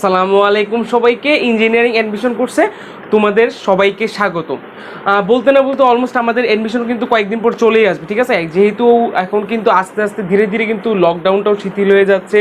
আসসালামু আলাইকুম সবাইকে। ইঞ্জিনিয়ারিং অ্যাডমিশন কোর্সে তোমাদের সবাইকে স্বাগত। বলতে না বলতে অলমোস্ট আমাদের অ্যাডমিশন কিন্তু কয়েকদিন পর চলেই আসবে, ঠিক আছে। যেহেতু এখন কিন্তু আস্তে আস্তে ধীরে ধীরে কিন্তু লকডাউনটাও শিথিল হয়ে যাচ্ছে,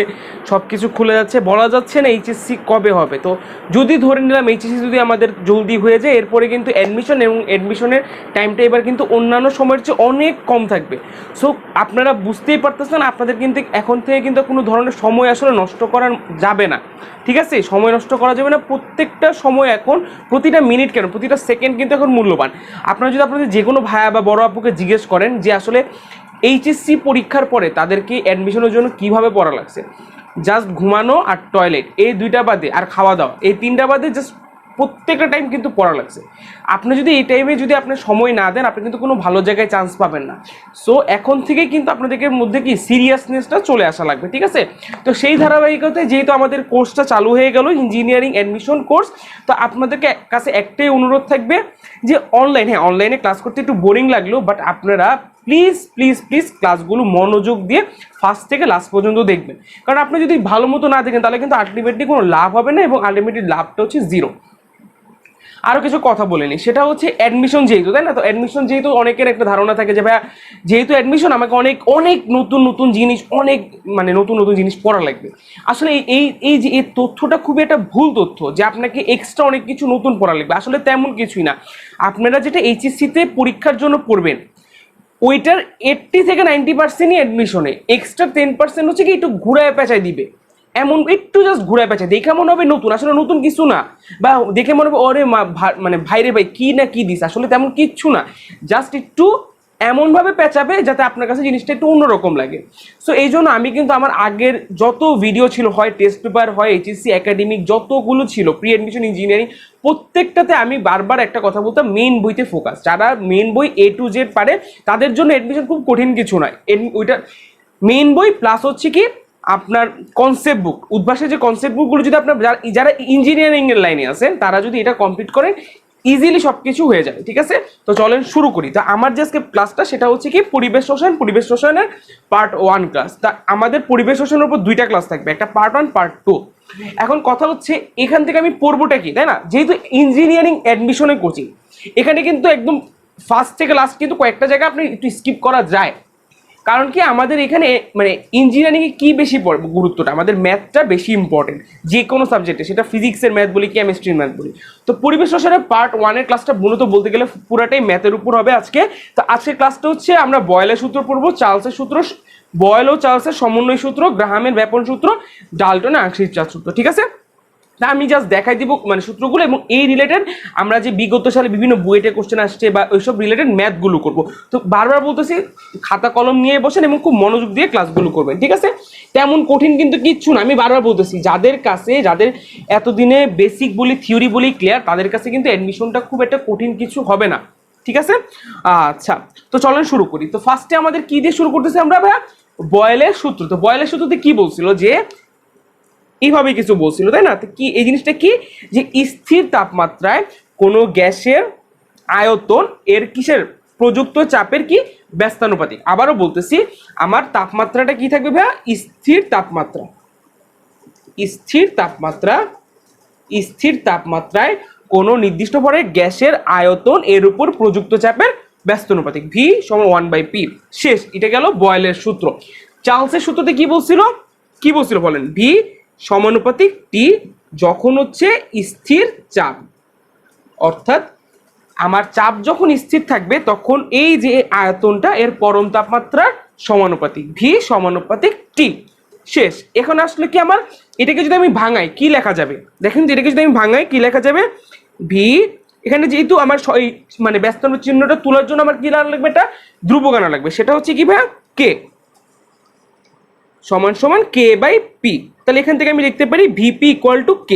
সব কিছু খুলে যাচ্ছে, বলা যাচ্ছে না এইচএসসি কবে হবে। তো যদি ধরে নিলাম এইচএসসি যদি আমাদের জলদি হয়ে যায়, এরপরে কিন্তু অ্যাডমিশন এবং অ্যাডমিশনের টাইমটা এবার কিন্তু অন্যান্য সময়ের চেয়ে অনেক কম থাকবে। সো আপনারা বুঝতেই পারতেছেন, আপনাদের কিন্তু এখন থেকে কিন্তু কোনো ধরনের সময় আসলে নষ্ট করা যাবে না, ঠিক আছে। সময় নষ্ট করা যাবে না। প্রত্যেকটা সময় এখন, প্রতিটা মিনিট কেন প্রতিটা সেকেন্ড কিন্তু এখন মূল্যবান। আপনারা যদি আপনাদের যে কোনো ভাইয়া বা বড় আপুকে জিজ্ঞেস করেন যে আসলে এইচএসসি পরীক্ষার পরে তাদেরকে অ্যাডমিশনের জন্য কিভাবে পড়া লাগছে, জাস্ট ঘুমানো আর টয়লেট, এই দুইটা বাদে, আর খাওয়া দাওয়া, এই তিনটা বাদে জাস্ট প্রত্যেকটা টাইম কিন্তু পড়া লাগছে। আপনি যদি এই টাইমে যদি আপনি সময় না দেন, আপনি কিন্তু কোনো ভালো জায়গায় চান্স পাবেন না। সো এখন থেকেই কিন্তু আপনাদের মধ্যে কি সিরিয়াসনেসটা চলে আসা লাগবে, ঠিক আছে। তো সেই ধারাবাহিকতায় যেহেতু আমাদের কোর্সটা চালু হয়ে গেল, ইঞ্জিনিয়ারিং অ্যাডমিশন কোর্স, তো আপনাদেরকে কাছে একটাই অনুরোধ থাকবে যে অনলাইনে ক্লাস করতে একটু বোরিং লাগলো, বাট আপনারা প্লিজ প্লিজ প্লিজ ক্লাসগুলো মনোযোগ দিয়ে ফার্স্ট থেকে লাস্ট পর্যন্ত দেখবেন। কারণ আপনি যদি ভালো মতো না দেখেন তাহলে কিন্তু আলটিমেটলি কোনো লাভ হবে না, এবং আলটিমেটলি লাভটা হচ্ছে জিরো। আরও কিছু কথা বলে নিই, সেটা হচ্ছে অ্যাডমিশন যেহেতু, তাই না। তো অ্যাডমিশন যেহেতু অনেকের একটা ধারণা থাকে যে ভাইয়া যেহেতু অ্যাডমিশন, আমাকে অনেক অনেক নতুন নতুন জিনিস, অনেক নতুন নতুন জিনিস পড়া লাগবে। আসলে এই যে এই তথ্যটা খুবই একটা ভুল তথ্য যে আপনাকে এক্সট্রা অনেক কিছু নতুন পড়া লাগবে। আসলে তেমন কিছুই না। আপনারা যেটা এইচএসসিতে পরীক্ষার জন্য পড়বেন, ওইটার 80 থেকে 90%ই অ্যাডমিশনে, এক্সট্রা 10% হচ্ছে কি একটু ঘুরায় পেঁচায় দিবে। এমন একটু জাস্ট ঘুরায় পেঁচায়, দেখে মনে হবে নতুন, আসলে নতুন কিছু না। বা দেখে মনে হবে ওরে ভাইরে ভাই কি না কি দিস, আসলে তেমন কিচ্ছু না। জাস্ট একটু এমনভাবে পেঁচাবে যাতে আপনার কাছে জিনিসটা একটু অন্যরকম লাগে। সো এই জন্য আমি কিন্তু আমার আগের যত ভিডিও ছিল, হয় টেস্ট পেপার, হয় এইচএসসি একাডেমিক, যতগুলো ছিল প্রি অ্যাডমিশন ইঞ্জিনিয়ারিং, প্রত্যেকটাতে আমি বারবার একটা কথা বলতাম, মেইন বইতে ফোকাস। যারা মেইন বই A to Z পারে তাদের জন্য অ্যাডমিশন খুব কঠিন কিছু নয়। ওইটা মেইন বই প্লাস হচ্ছে কি আপনার কনসেপ্ট বুক, উদ্ভাসের যে কনসেপ্ট বুকগুলো যদি আপনার যারা ইঞ্জিনিয়ারিং এর লাইনে আছেন তারা যদি এটা কমপ্লিট করেন, ইজিলি সব কিছু হয়ে যাবে, ঠিক আছে। তো চলেন শুরু করি। তো আমার যে আজকে ক্লাসটা সেটা হচ্ছে কি পরিবেশ রসায়নের পার্ট 1 ক্লাস। তা আমাদের পরিবেশ রসায়নের উপর দুইটা ক্লাস থাকবে, একটা পার্ট 1 পার্ট 2। এখন কথা হচ্ছে এখান থেকে আমি পড়বোটা কি, তাই না। যেহেতু ইঞ্জিনিয়ারিং অ্যাডমিশনের কোচিং, এখানে কিন্তু একদম ফার্স্ট থেকে লাস্ট কিন্তু কয়েকটা জায়গা আপনি একটু স্কিপ করা যায়। কারণ কি আমাদের এখানে ইঞ্জিনিয়ারিংয়ে কি বেশি গুরুত্বটা, আমাদের ম্যাথটা বেশি ইম্পর্টেন্ট যে কোনো সাবজেক্টে, সেটা ফিজিক্সের ম্যাথ বলি, কেমিস্ট্রির ম্যাথ বলি। তো পরিবেশ রসায়নের পার্ট 1 ক্লাসটা মূলত বলতে গেলে পুরাটাই ম্যাথের উপর হবে আজকে। তো আজকের ক্লাসটা হচ্ছে আমরা বয়েলের সূত্র পড়বো, চার্লসের সূত্র, বয়েল ও চার্লসের সমন্বয় সূত্র, গ্রাহামের ব্যাপন সূত্র, ডাল্টনের আংশিক চাপ সূত্র, ঠিক আছে। আমি জাস্ট দেখাই দিব সূত্রগুলো, এবং এই রিলেটেড আমরা যে বিগত সালে বিভিন্ন বুয়েটে কোশ্চেন আসছে বা ওইসব রিলেটেড ম্যাথগুলো করবো। তো বারবার বলতেছি খাতা কলম নিয়ে বসেন এবং খুব মনোযোগ দিয়ে ক্লাসগুলো করবেন, ঠিক আছে। তেমন কঠিন কিন্তু কিচ্ছু না। আমি বারবার বলতেছি যাদের এতদিনে বেসিক বলি, থিওরি বলি ক্লিয়ার, তাদের কাছে কিন্তু অ্যাডমিশনটা খুব একটা কঠিন কিছু হবে না, ঠিক আছে। আচ্ছা, তো চলেন শুরু করি। তো ফার্স্টে আমাদের কি দিয়ে শুরু করতেছি আমরা ভাইয়া, বয়েলের সূত্র। তো বয়েলের সূত্রতে কি বলছিল যে এইভাবে কিছু বলছিল, তাই না। তো কি এই জিনিসটা কি, যে স্থির তাপমাত্রায় কোনো গ্যাসের আয়তন এর কিসের প্রযুক্ত চাপের কি ব্যস্তানুপাতিক। আবারও বলতেছি, আমার তাপমাত্রাটা কি থাকবে ভাইয়া, স্থির তাপমাত্রা। স্থির তাপমাত্রা, স্থির তাপমাত্রায় কোনো নির্দিষ্ট ভরের গ্যাসের আয়তন এর উপর প্রযুক্ত চাপের ব্যস্তানুপাতিক, V সমান 1/P। শেষ। এটা গেল বয়েলের সূত্র। চার্লসের সূত্রতে কি বলছিল বলেন, V সমানুপাতিক T যখন হচ্ছে স্থির চাপ, অর্থাৎ আমার চাপ যখন স্থির থাকবে তখন এই যে আয়তনটা এর পরম তাপমাত্রার সমানুপাতিক, V সমানুপাতিক T। শেষ। এখন আসলে কি আমার এটাকে যদি আমি ভাঙাই কি লেখা যাবে, দেখেন যে এটাকে যদি আমি ভাঙাই কি লেখা যাবে, V, এখানে যেহেতু আমার ব্যস্তানুপাতিক চিহ্নটা তোলার জন্য আমার কি লাগবে, এটা ধ্রুবক আনা লাগবে, সেটা হচ্ছে কি ভাইয়া K সমান সমান K/P। তাহলে এখান থেকে আমি লিখতে পারি VP = K।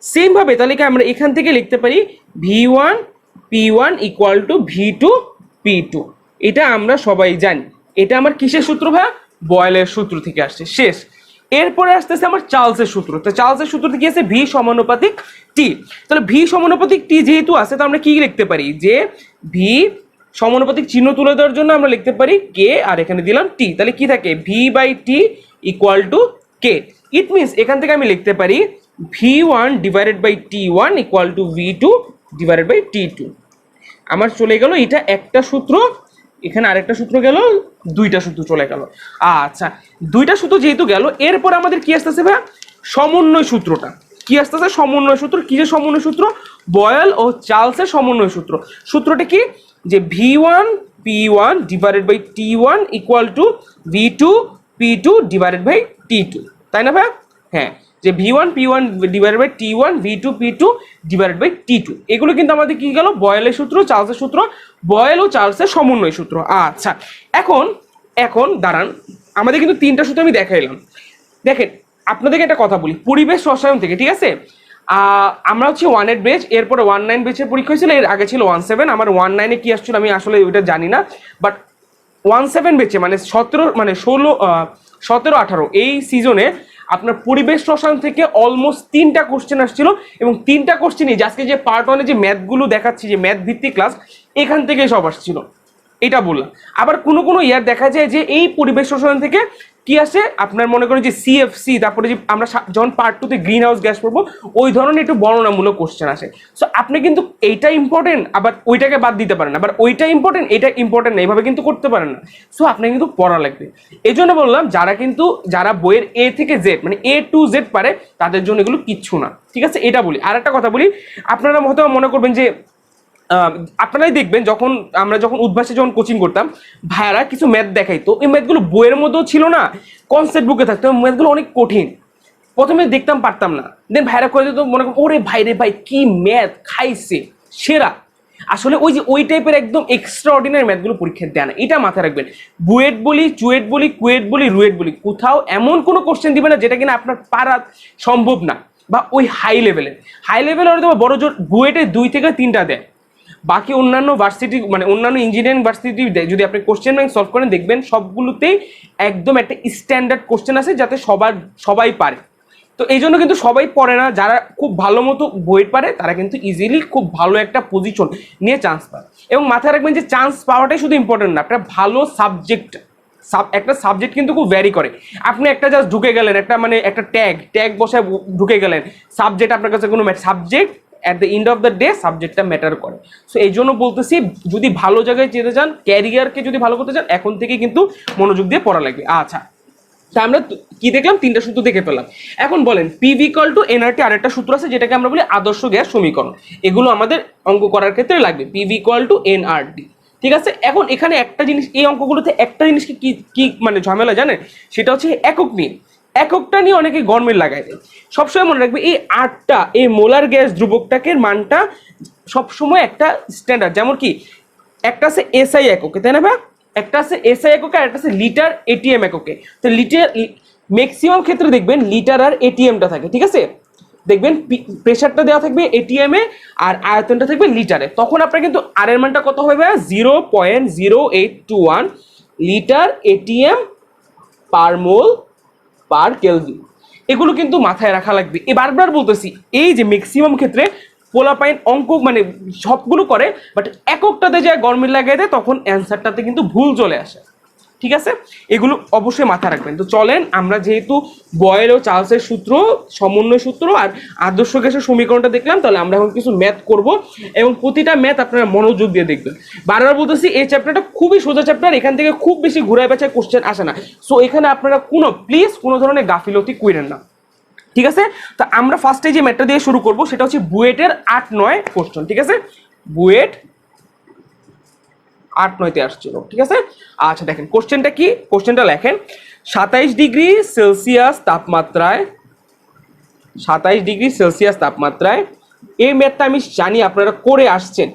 সেম ভাবে তাহলে কি আমরা এখান থেকে লিখতে পারি V1 P1 = V2 P2। এটা আমরা সবাই জানি। এটা আমার কিসের সূত্র ভাইয়া, বয়েলের সূত্র থেকে আসছে। শেষ। এরপরে আসতেছে আমার চার্লসের সূত্র। তো চার্লসের সূত্রতে কি আছে, V সমানুপাতিক T। তাহলে V সমানুপাতিক T যেহেতু আছে, তো আমরা কি লিখতে পারি, যে V সমানুপাতিক চিহ্ন তুলে দেওয়ার জন্য আমরা লিখতে পারি K, আর এখানে দিলাম T। তাহলে কি থাকে, V/T = K। ইট মিনস এখান থেকে আমি লিখতে পারি V1 divided by T1 equal to V2 divided by T2। আমার চলে গেল এটা একটা সূত্র, এখানে আরেকটা সূত্র গেল, দুইটা সূত্র চলে গেল। আচ্ছা, দুইটা সূত্র যেহেতু গেল, এরপর আমাদের কি আসতেছে ভাই? সমন্বয় সূত্রটা কি আসতেছে? সমন্বয় সূত্র। কি যে সমন্বয় সূত্র? বয়েল ও চার্লসের সমন্বয় সূত্র। সূত্রটা কি? যে V1 P1 divided by T1 equal to V2 P2 divided by T2, তাই না ভাই? হ্যাঁ, যে V1 P1 divided by T1 V2 P2 divided by T2, এগুলো কিন্তু আমাদের কি গেল? বয়েলের সূত্র, চার্লসের সূত্র, বয়েল ও চার্লসের সমন্বয় সূত্র। আচ্ছা, এখন এখন দাঁড়ান, আমাদের কিন্তু তিনটা সূত্র আমি দেখাইলাম। দেখেন, আপনাদেরকে একটা কথা বলি, পরিবেশ রসায়ন থেকে, ঠিক আছে? আমরা হচ্ছে 1-8 ব্যাচ, এরপরে 1-9 ব্যাচের পরীক্ষা হয়েছিল, এর আগে ছিল 1-7। আমার 1-9-এ কি আসছিল আমি আসলে ওইটা জানি না, বাট 1-7 ব্যাচে মানে 17-18 এই সিজনে আপনার পরিবেশ রসায়ন থেকে অলমোস্ট 3টা কোশ্চেন আসছিল, এবং 3টা কোশ্চেনই আজকে যে পার্ট 1-এ যে ম্যাথগুলো দেখাচ্ছি, যে ম্যাথ ভিত্তিক ক্লাস, এখান থেকে সব আসছিল, এটা বললাম। আবার কোনো কোনো ইয়ার দেখা যায় যে এই পরিবেশ রসায়ন থেকে কি আসে, আপনার মনে করেন যে সিএফসি, তারপরে যে আমরা যখন পার্ট 2-তে গ্রিন হাউস গ্যাস পড়বো, ওই ধরনের একটু বর্ণনামূলক কোশ্চেন আসে। সো আপনি কিন্তু এইটা ইম্পর্টেন্ট, আবার ওইটাকে বাদ দিতে পারেন, আবার ওইটা ইম্পর্টেন্ট, এটা ইম্পর্টেন্ট না, এইভাবে কিন্তু করতে পারেন না। সো আপনাকে কিন্তু পড়া লাগবে। এই জন্য বললাম, যারা বইয়ের A থেকে Z মানে A to Z পারে, তাদের জন্য এগুলো কিচ্ছু না, ঠিক আছে? এটা বলি। আর একটা কথা বলি, আপনারা হয়তো মনে করবেন যে আপনারাই দেখবেন, আমরা যখন উদ্ভাসে যখন কোচিং করতাম, ভাইয়ারা কিছু ম্যাথ দেখাইতো, এই ম্যাথগুলো বইয়ের মধ্যেও ছিল না, কনসেপ্ট বুকে থাকতো, ম্যাথগুলো অনেক কঠিন। প্রথমে দেখতাম, পারতাম না, দেন ভাইয়ারা করে দিত, মনে করেন ওরে ভাই রে ভাই, কি ম্যাথ খাইছে সেরা। আসলে ওই টাইপের একদম এক্সট্রা অর্ডিনারি ম্যাথগুলো পরীক্ষা দেয় না, এটা মাথায় রাখবেন। বুয়েট বলি, চুয়েট বলি, কুয়েট বলি, রুয়েট বলি, কোথাও এমন কোনো কোশ্চেন দিবে না যেটা কিনা আপনার পারা সম্ভব না, বা ওই হাই লেভেলের হয়তো বড় জোর বুয়েটে 2 থেকে 3টা দেয়। বাকি অন্যান্য ভার্সিটি মানে অন্যান্য ইঞ্জিনিয়ারিং ভার্সিটি যদি আপনি কোশ্চেন ব্যাংক সলভ করেন, দেখবেন সবগুলোতেই একদম একটা স্ট্যান্ডার্ড কোশ্চেন আছে, যাতে সবাই পারে। তো এই জন্য কিন্তু সবাই পড়ে না, যারা খুব ভালো মতো বই পারে তারা কিন্তু ইজিলি খুব ভালো একটা পজিশন নিয়ে চান্স পায়। এবং মাথায় রাখবেন যে চান্স পাওয়াটাই শুধু ইম্পর্টেন্ট না, একটা ভালো একটা সাবজেক্ট কিন্তু খুব ভ্যারি করে। আপনি একটা জাস্ট ঢুকে গেলেন, একটা ট্যাগ বসায় ঢুকে গেলেন, সাবজেক্ট আপনার কাছে কোনো subject at the end of the day সাবজেক্টটা ম্যাটার করে। সো এই জন্য বলতেছি, যদি ভালো জায়গায় যেতে চান, ক্যারিয়ারকে যদি ভালো করতে চান, এখন থেকে কিন্তু মনোযোগ দিয়ে পড়া লাগবে। আচ্ছা, তা আমরা কি দেখলাম? 3টা সূত্র দেখে পেলাম। এখন বলেন, পিভি ইকুয়াল টু এনআরটি, আরেকটা সূত্র আছে যেটাকে আমরা বলি আদর্শ গ্যাস সমীকরণ। এগুলো আমাদের অঙ্ক করার ক্ষেত্রে লাগবে, পিভি ইকুয়াল টু এনআরটি, ঠিক আছে? এখন এখানে একটা জিনিস, এই অঙ্কগুলোতে একটা জিনিসকে কি মানে ঝামেলা জানেন, সেটা হচ্ছে একক নিয়ে। এককটা নিয়ে অনেকে গরমিল লাগায় দেয়। সবসময় মনে রাখবে, এই 8টা এই মোলার গ্যাস ধ্রুবকটাকে মানটা সবসময় একটা স্ট্যান্ডার্ড, যেমন কি একটা আছে এসআই এককে, তাই না ভাই? একটা আছে এসআই এককে, আর একটা আছে লিটার এটিএম এককে। তো লিটার ম্যাক্সিমাম ক্ষেত্রে দেখবেন লিটার আর এটিএমটা থাকে, ঠিক আছে? দেখবেন প্রেসারটা দেওয়া থাকবে এটিএম এ, আর আয়তনটা থাকবে লিটারে। তখন আপনার কিন্তু আর এর মানটা কত হবে? 0.0821 লিটার এটিএম পার মোল পার কেলভিন। এগুলো কিন্তু মাথায় রাখা লাগবে। বারবার বলতেছি, এই যে ম্যাক্সিমাম ক্ষেত্রে পোলাপাইন অঙ্ক মানে সবগুলো করে, বাট এককটাতে যায় গরমিল লাগাই দেয়, তখন অ্যান্সারটাতে কিন্তু ভুল চলে আসে, ঠিক আছে? এগুলো অবশ্যই মাথায় রাখবেন। তো চলেন, আমরা যেহেতু বয়েল ও চার্লসের সূত্র, সমন্বয় সূত্র আর আদর্শ গ্যাসের সমীকরণটা দেখলাম, তাহলে আমরা এখন কিছু ম্যাথ করব, এবং প্রতিটা ম্যাথ আপনারা মনোযোগ দিয়ে দেখবেন। বারবার বলতেছি, এই চ্যাপ্টারটা খুবই সোজা চ্যাপ্টার, এখান থেকে খুব বেশি ঘুরায় বেচায় কোশ্চেন আসে না। সো এখানে আপনারা প্লিজ কোনো ধরনের গাফিলতি করেন না, ঠিক আছে? তো আমরা ফার্স্টে যে ম্যাথটা দিয়ে শুরু করব, সেটা হচ্ছে বুয়েটের 8-9 কোশ্চেন, ঠিক আছে? বুয়েট 8-9-তে আসছিল, ঠিক আছে? আচ্ছা, দেখেন কোশ্চেনটা কি, কোশ্চেনটা লেখেন। 27 ডিগ্রি সেলসিয়াস তাপমাত্রায়, 27 ডিগ্রি সেলসিয়াস তাপমাত্রায়, এই ম্যাথটা আমি জানি আপনারা করে আসছেন।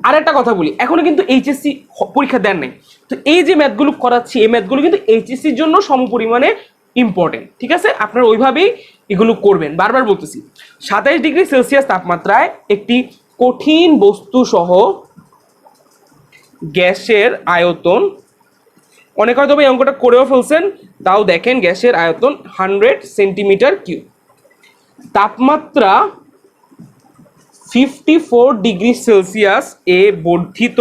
আর একটা কথা বলি, এখনো কিন্তু এইচএসসি পরীক্ষা দেন নাই, তো এই যে ম্যাথগুলো করাচ্ছি, এই ম্যাথগুলো কিন্তু এইচএসসির জন্য সমপরিমাণে ইম্পর্টেন্ট, ঠিক আছে? আপনারা ওইভাবেই এগুলো করবেন। বারবার বলতেছি, 27 ডিগ্রি সেলসিয়াস তাপমাত্রায় একটি কঠিন বস্তু সহ গ্যাসের আয়তন, অনেক হয়তো এই অঙ্কটা করেও ফেলছেন, তাও দেখেন, গ্যাসের আয়তন 100 সেন্টিমিটার কিউব, তাপমাত্রা 54 ডিগ্রি সেলসিয়াস এ বর্ধিত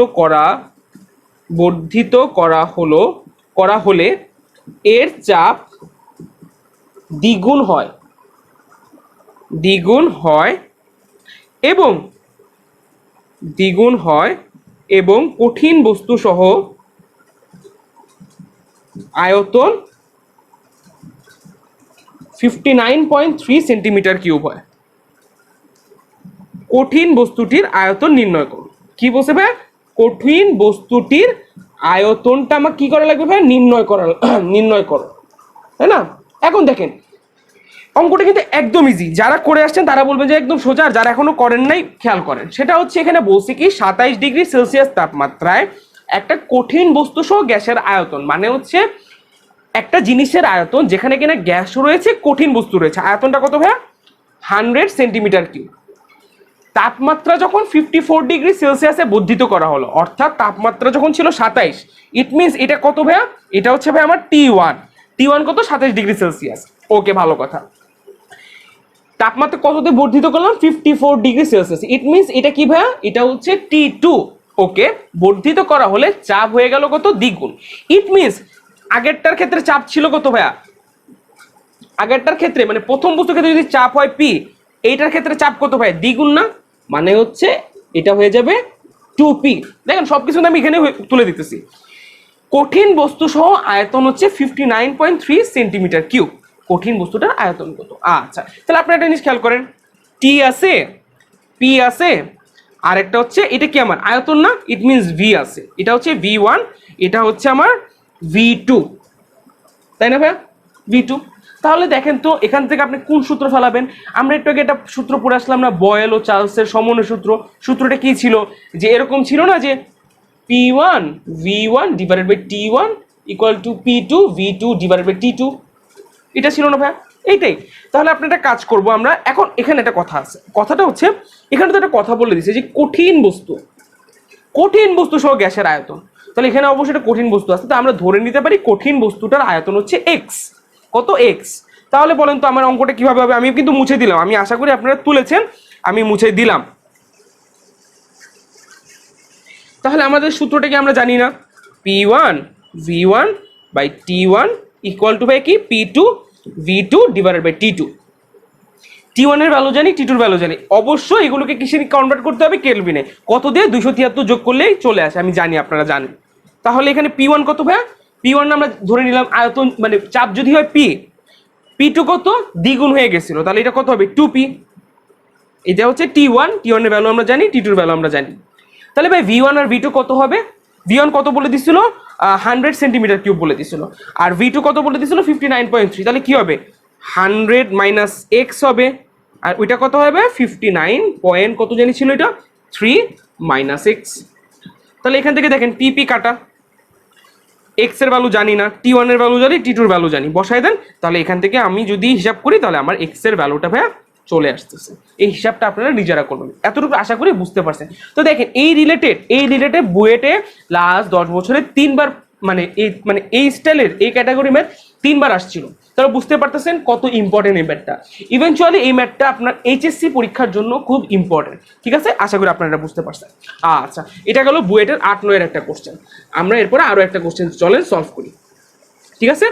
করা হলে এর চাপ দ্বিগুণ হয়। দ্বিগুণ হয় এবং কঠিন বস্তু সহ আয়তন 59.3 সেন্টিমিটার কিউব হয়। কঠিন বস্তুটির আয়তন নির্ণয় করো। কি বলছে ভাই? কঠিন বস্তুটির আয়তনটা আমাকে কি করা লাগবে ভাই? নির্ণয় করো, তাই না? এখন দেখেন অঙ্কটা কিন্তু একদম ইজি, যারা করে আসছেন তারা বলবেন যে একদম সোজা, আর যারা এখনো করেন নাই খেয়াল করেন। সেটা হচ্ছে এখানে বলছি কি 27 ডিগ্রি সেলসিয়াস তাপমাত্রায় একটা কঠিন বস্তু সহ গ্যাসের আয়তন, মানে হচ্ছে একটা জিনিসের আয়তন যেখানে কিনা গ্যাস রয়েছে, কঠিন বস্তু রয়েছে, আয়তনটা কত ভাইয়া? 100 সেন্টিমিটার কিউব। তাপমাত্রা যখন 54 ডিগ্রি সেলসিয়াসে বর্ধিত করা হলো, অর্থাৎ তাপমাত্রা যখন ছিল 27, ইট মিনস এটা কত ভাইয়া? এটা হচ্ছে ভাই আমার টি ওয়ান কত? 27 ডিগ্রি সেলসিয়াস। ওকে, ভালো কথা। তাপমাত্রা কততে বর্ধিত করলাম? 54 ডিগ্রি সেলসিয়াস। ইট মিনস এটা কি ভাইয়া? এটা হচ্ছে T2। ওকে, বর্ধিত করা হলে চাপ হয়ে গেল কত? দ্বিগুণ। ইট মিনস আগেরটার ক্ষেত্রে চাপ ছিল কত ভাইয়া? আগেরটার ক্ষেত্রে মানে প্রথম বস্তুর ক্ষেত্রে যদি চাপ হয় P, এইটার ক্ষেত্রে চাপ কত ভাই? দ্বিগুণ না? মানে হচ্ছে এটা হয়ে যাবে 2P। দেখেন সবকিছু আমি এখানে তুলে দিতেছি। কঠিন বস্তু সহ আয়তন হচ্ছে 59.3 সেন্টিমিটার কিউব। কঠিন বস্তুটার আয়তন কত? আচ্ছা, তাহলে আপনারা একটা জিনিস খেয়াল করেন, টি আছে, পি আছে, আর একটা হচ্ছে এটা কি আমার আয়তন না? ইট মিনস ভি আছে। এটা হচ্ছে V1, এটা হচ্ছে আমার V2, তাই না ভাইয়া? V2। তাহলে দেখেন তো এখান থেকে আপনি কোন সূত্র ফেলাবেন? আমরা একটু আগে একটা সূত্র পড়ে আসলাম না, বয়েল ও চার্লসের সমন্বয় সূত্র। সূত্রটা কি ছিল? যে এরকম ছিল না যে P1 V1 divided by T1 equal to P2 V2 divided by T2। এটা ছিল না ভাইয়া? এইটাই। তাহলে আপনি একটা কাজ করব আমরা এখন, এখানে একটা কথা আছে। কথাটা হচ্ছে এখানে তো একটা কথা বলে দিছে যে কঠিন বস্তু সহ গ্যাসের আয়তন। তাহলে এখানে অবশ্যই একটা কঠিন বস্তু আছে, তো আমরা ধরে নিতে পারি কঠিন বস্তুটার আয়তন হচ্ছে এক্স। কত? এক্স। তাহলে বলেন তো আমার অঙ্কটা কিভাবে হবে? আমি কিন্তু মুছে দিলাম, আমি আশা করি আপনারা তুলেছেন, আমি মুছে দিলাম। তাহলে আমাদের সূত্রটা কি আমরা জানি না? P1 V1 by T1 equal two ভাই কি? P2 V2 divided by T2। T1 এর ভ্যালু জানি, T2 এর ভ্যালু জানি, অবশ্যই এগুলোকে কিসে কনভার্ট করতে হবে? কেলভিনে। কত দিয়ে? 273 যোগ করলেই চলে আসে, আমি জানি আপনারা জানেন। তাহলে এখানে P1 কত ভাইয়া? P1 আমরা ধরে নিলাম আয়তন, মানে চাপ যদি হয় P, P2 কত? দ্বিগুণ হয়ে গেছিল, তাহলে এটা কত হবে? 2P। এটা হচ্ছে T1 এর ভ্যালু আমরা জানি, T2 এর ভ্যালু আমরা জানি। তাহলে ভাই V1 আর V2 কত হবে? V1 কত বলে দিছিল? 100 সেন্টিমিটার কিউব বলে দিছিল। আর V2 কত বলে দিছিল? 59.3। তাহলে কি হবে? 100 মাইনাস এক্স হবে, আর ওইটা কত হবে? 59 পয়েন্ট কত জানি ছিল এটা? 3 মাইনাস এক্স। তাহলে এখান থেকে দেখেন পিপি কাটা, এক্স এর ভ্যালু জানি না, T1 এর ভ্যালু জানি, T2 এর ভ্যালু জানি, বসাই দেন। তাহলে এখান থেকে আমি যদি হিসাব করি তাহলে আমার এক্স এর ভ্যালুটা ভাইয়া চলে আসতেছে। এই হিসাবটা আপনারা নিজেরা করবেন, এতটুকু আশা করি বুঝতে পারছেন। তো দেখেন এই রিলেটেড বুয়েটে লাস্ট 10 বছরে 3বার মানে এই স্টাইলের এই ক্যাটাগরি ম্যাথ 3বার আসছিল। তারা বুঝতে পারতেছেন কত ইম্পর্টেন্ট এই ম্যাথটা। ইভেনচুয়ালি এই ম্যাথটা আপনার এইচএসসি পরীক্ষার জন্য খুব ইম্পর্টেন্ট। ঠিক আছে, আশা করি আপনারা বুঝতে পারছেন। আচ্ছা, এটা গেল বুয়েটের 8-9 একটা কোশ্চেন। আমরা এরপরে আরো একটা কোশ্চেন চলেন সলভ করি। ঠিক আছে,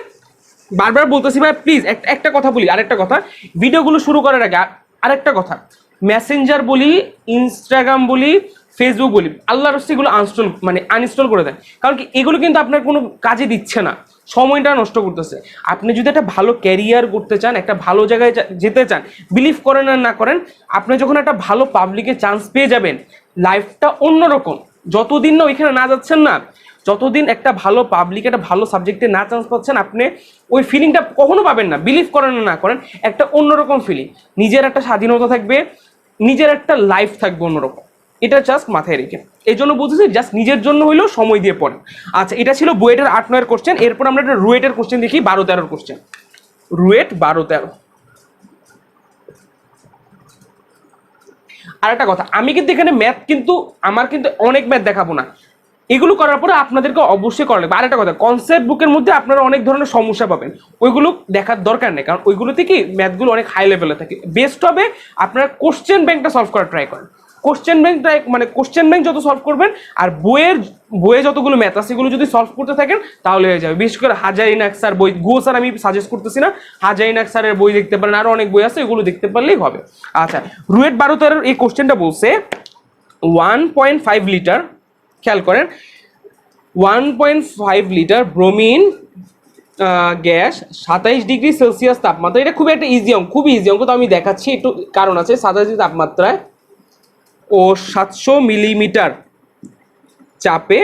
বারবার বলতেছি ভাই প্লিজ একটা কথা বলি, আরেকটা কথা, ভিডিওগুলো শুরু করার আগে আরেকটা কথা, মেসেঞ্জার বলি, ইনস্টাগ্রাম বলি, ফেসবুক বলি, আল্লাহর রাস্তে এগুলো আনইনস্টল করে দেন। কারণ কি এগুলো কিন্তু আপনার কোনো কাজে দিচ্ছে না, সময়টা নষ্ট করতেছে। আপনি যদি একটা ভালো ক্যারিয়ার করতে চান, একটা ভালো জায়গায় যেতে চান, বিলিভ করেন আর না করেন, আপনি যখন একটা ভালো পাবলিকে চান্স পেয়ে যাবেন, লাইফটা অন্যরকম। যতদিন না ওইখানে না যাচ্ছেন না, যতদিন একটা ভালো পাবলিক একটা ভালো সাবজেক্টে না চান্স পাচ্ছেন, আপনি ওই ফিলিংটা কখনো পাবেন না। বিলিভ করেন না করেন, একটা অন্যরকম ফিলিং, নিজের একটা স্বাধীনতা থাকবে, নিজের একটা লাইফ থাকবে অন্যরকম। এটা জাস্ট মাথায় রেখে, এই জন্য বলতেছি জাস্ট নিজের জন্য হইলেও সময় দিয়ে পড়েন। আচ্ছা, এটা ছিল বুয়েটের 8-9 কোশ্চেন। এরপর আমরা একটা রুয়েটের কোশ্চেন দেখি, 12-13 কোশ্চেন। রুয়েট 12-13। আর একটা কথা, আমি কিন্তু এখানে ম্যাথ কিন্তু আমার কিন্তু অনেক ম্যাথ দেখাবো না, এগুলো করার পরে আপনাদেরকে অবশ্যই করা লাগবে। আর একটা কথা, কনসেপ্ট বুকের মধ্যে আপনারা অনেক ধরনের সমস্যা পাবেন, ওইগুলো দেখার দরকার নেই, কারণ ওইগুলোতে কি ম্যাথগুলো অনেক হাই লেভেলে থাকে। বেস্ট হবে আপনারা কোশ্চেন ব্যাংকটা সলভ করার ট্রাই করেন। কোশ্চেন ব্যাংক যত সলভ করবেন আর বইয়ে যতগুলো ম্যাথ আছে সেগুলো যদি সলভ করতে থাকেন তাহলে হয়ে যাবে। বিশেষ করে হাজারিনাক স্যার বই, স্যার আমি সাজেস্ট করতেছি না, হাজারিনাক স্যারের বই দেখতে পারেন, আরো অনেক বই আছে, এগুলো দেখতে পারলেই হবে। আচ্ছা, রুয়েট 12 এই কোশ্চেনটা বলছে 1.5 লিটার, খেয়াল করেন 1.5 লিটার ব্রোমিন গ্যাস 27°C তাপমাত্রা। এটা খুবই একটা ইজি অঙ্ক, খুবই ইজি অঙ্ক, তো আমি দেখাচ্ছি একটু, কারণ আছে 27 তাপমাত্রায় ও 700 মিলিমিটার চাপে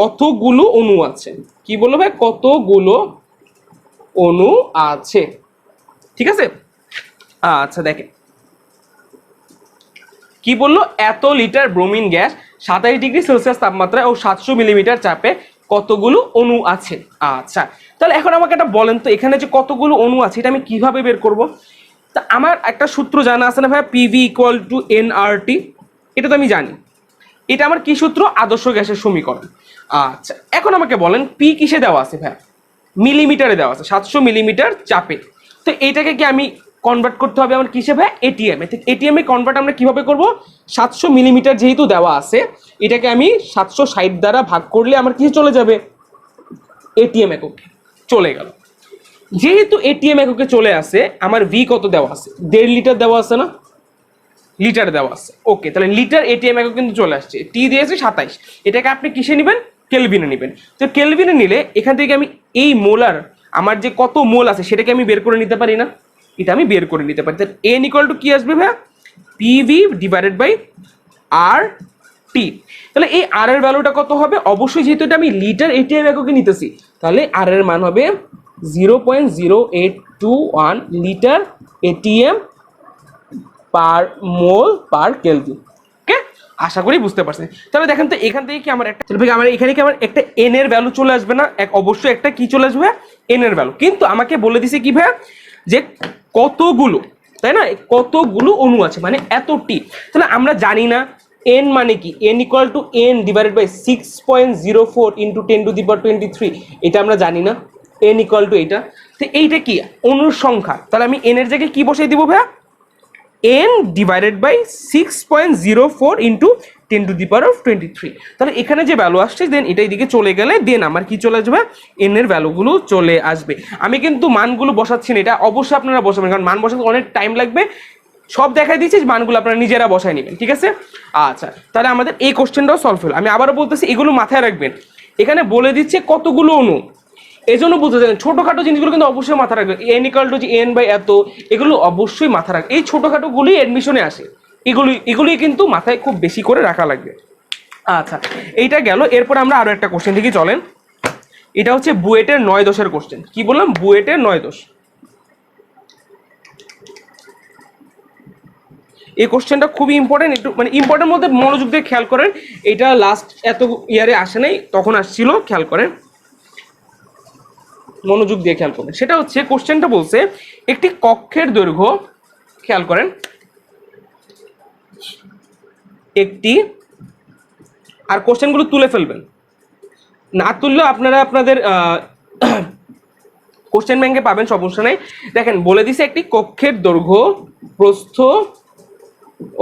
কতগুলো অণু আছে। কি বলবো ভাই, কতগুলো অণু আছে, ঠিক আছে। আচ্ছা দেখেন কি বললো, এত লিটার ব্রোমিন গ্যাস 27°C তাপমাত্রায় ও 700 মিলিমিটার চাপে কতগুলো অণু আছে। আচ্ছা, তাহলে এখন আমাকে একটা বলেন তো, এখানে যে কতগুলো অণু আছে এটা আমি কিভাবে বের করব। তা আমার একটা সূত্র জানা আছে না ভাই, পিভি ইকুয়াল টু এনআরটি, এটা তো আমি জানি। এটা আমার কি সূত্র, আদর্শ গ্যাসের সমীকরণ। আচ্ছা, এখন আমাকে বলেন পি কিসে দেওয়া আছে ভাই, মিলিমিটারে দেওয়া আছে, 700 মিলিমিটার চাপে। তো এইটাকে কি আমি কনভার্ট করতে হবে আমার কিসে ভাই, এটিএম এ। এটিএম এ কনভার্ট আমরা কিভাবে করব, 700 মিলিমিটার যেহেতু দেওয়া আছে, এটাকে আমি 760 দ্বারা ভাগ করলে আমার কি চলে যাবে, এটিএম এককে চলে গেল। যেহেতু এটিএম এককে চলে আসে, আমার ভি কত দেওয়া আছে, 1.5 লিটার দেওয়া আছে না, লিটার দেওয়া আছে। ওকে, তাহলে লিটার এটিএম একক কিন্তু চলে আসছে, টি দিয়েছে 27, এটাকে আপনি কিসে নেবেন, কেলভিনে নেবেন। তো কেলভিনে নিলে এখান থেকে আমি এই মোলার, আমার যে কত মোল আছে সেটাকে আমি বের করে নিতে পারি না, এটা আমি বের করে নিতে পারি। তাহলে এন ইকুয়াল টু কি আসবে ভাইয়া, পিভি ডিভাইডেড বাই আর টি। তাহলে এই আর এর ভ্যালুটা কত হবে, অবশ্যই যেহেতু এটা আমি লিটার এটিএম এককে নিতেছি, তাহলে আর এর মান হবে 0.0821 লিটার এটিএম পার মোল পার কেলভিন। ওকে, আশা করি বুঝতে পারছেন। তাহলে দেখেন তো এখান থেকে কি আমার একটা, তাহলে ভাই আমার এখানে কি আমার একটা এন এর ভ্যালু চলে আসবে না, অবশ্যই একটা কি চলে আসবে, এন এর ভ্যালু। কিন্তু আমাকে বলে দিছে কি ভাই, যে কতগুলো, তাই না, কতগুলো অণু আছে মানে এতটি। তাহলে আমরা জানি না এন মানে কি, N equal to N divided by 6.04 into 10⁻23, এটা আমরা জানি না, এন ইকুয়াল টু এইটা। তো এইটা কি, অণুর সংখ্যা, তাহলে আমি এন এর জায়গায় কি বসাই দিব ভাইয়া, n ডিভাইডেড বাই 6.04 ইন্টু 10⁻23। তাহলে এখানে যে ভ্যালু আসছে দেন এটাই দিকে চলে গেলে দেন আমার কি চলে আসবে, n এর ভ্যালুগুলো চলে আসবে। আমি কিন্তু মানগুলো বসাচ্ছি না, এটা অবশ্যই আপনারা বসাবেন, কারণ মান বসাতে অনেক টাইম লাগবে। সব দেখাই দিচ্ছি, মানগুলো আপনারা নিজেরা বসায় নেবেন, ঠিক আছে। আচ্ছা, তাহলে আমাদের এই কোশ্চেনটাও সলভ হলো। আমি আবারও বলতেছি, এগুলো মাথায় রাখবেন, এখানে বলে দিচ্ছে কতগুলো অণু, এই জন্য বলতে চাই ছোটখাটো জিনিসগুলো কিন্তু অবশ্যই মাথা রাখবে, n equal to n by এত, এগুলো অবশ্যই মাথা রাখবে। এই ছোটখাটো গুলি অ্যাডমিশনে আসে, এগুলি কিন্তু মাথায় খুব বেশি করে রাখা লাগবে। আচ্ছা, এইটা গেল। এরপর আমরা আরো একটা কোশ্চেন থেকে চলেন, এটা হচ্ছে বুয়েটের 9-10 কোশ্চেন। কি বললাম, বুয়েটের 9-10। এই কোশ্চেনটা খুবই ইম্পর্টেন্ট, একটু মানে ইম্পর্টেন্ট মধ্যে মনোযোগ দিয়ে খেয়াল করেন। এটা লাস্ট এত ইয়ারে আসে নাই, তখন আসছিল, খেয়াল করেন, মনোযোগ দিয়ে খেয়াল করবেন। সেটা হচ্ছে কোশ্চেনটা বলছে একটি কক্ষের দৈর্ঘ্য, খেয়াল করেন, একটি, আর কোশ্চেনগুলো তুলে ফেলবেন, না তুললেও আপনারা আপনাদের কোশ্চেন ব্যাংকে পাবেন, সমস্যা নেই। দেখেন বলে দিছে একটি কক্ষের দৈর্ঘ্য, প্রস্থ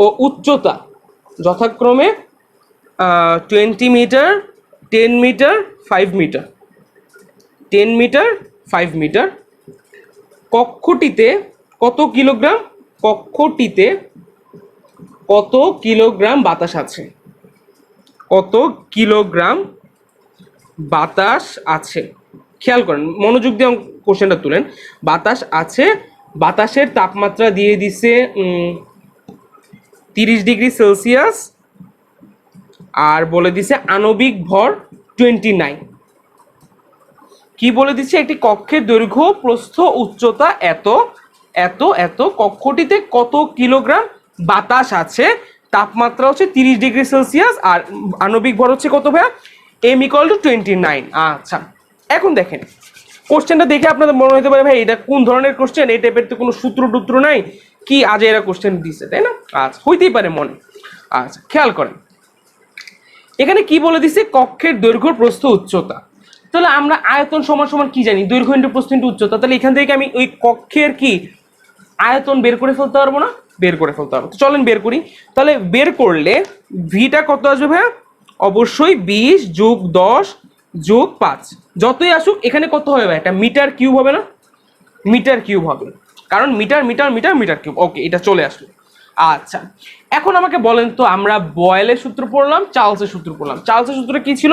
ও উচ্চতা যথাক্রমে 20 metre, 10 metre, 5 metre, 10 metre, 5 metre. কক্ষটিতে কত কিলোগ্রাম, কক্ষটিতে কত কিলোগ্রাম বাতাস আছে, কত কিলোগ্রাম বাতাস আছে, খেয়াল করেন, মনোযোগ দিয়ে কোশ্চেনটা তুলেন। বাতাস আছে, বাতাসের তাপমাত্রা দিয়ে দিছে 30°C, আর বলে দিছে আণবিক ভর 29। কি বলে দিচ্ছে, একটি কক্ষের দৈর্ঘ্য, প্রস্থ, উচ্চতা এত এত এত, কক্ষটিতে কত কিলোগ্রাম বাতাস আছে, তাপমাত্রা হচ্ছে 30°C, আর আণবিক ভর হচ্ছে কত ভাইয়া, m ইকুয়াল টু 29। আচ্ছা, এখন দেখেন কোশ্চেনটা দেখে আপনাদের মনে হতে পারে ভাই এটা কোন ধরনের কোশ্চেন, এই টাইপের তো কোনো সূত্র টুত্র নাই, কি আজে এরা কোশ্চেন দিচ্ছে, তাই না। আচ্ছা, হইতেই পারে মনে। আচ্ছা, খেয়াল করেন এখানে কি বলে দিছে, কক্ষের দৈর্ঘ্য, প্রস্থ, উচ্চতা। তাহলে আমরা আয়তন সমান সমান কি জানি, দৈর্ঘ্য ইন্টু প্রস্থ ইন্টু উচ্চতা। তাহলে এখান থেকে আমি ওই কক্ষের কি আয়তন বের করে ফেলতে পারবো না? বের করে ফেলতে পারবো। তো চলেন বের করি। তাহলে বের করলে ভিটা কত আসবে ভাইয়া? অবশ্যই 20 যোগ 10 যোগ 5, যতই আসুক এখানে কত হবে ভাই? এটা মিটার কিউব হবে না? মিটার কিউব হবে, কারণ metre metre metre metre cube. Okay, এটা চলে আসলো। আচ্ছা, এখন আমাকে বলেন তো, আমরা বয়েলের সূত্র পড়লাম, চার্লসের সূত্র পড়লাম। চার্লসের সূত্র কি ছিল?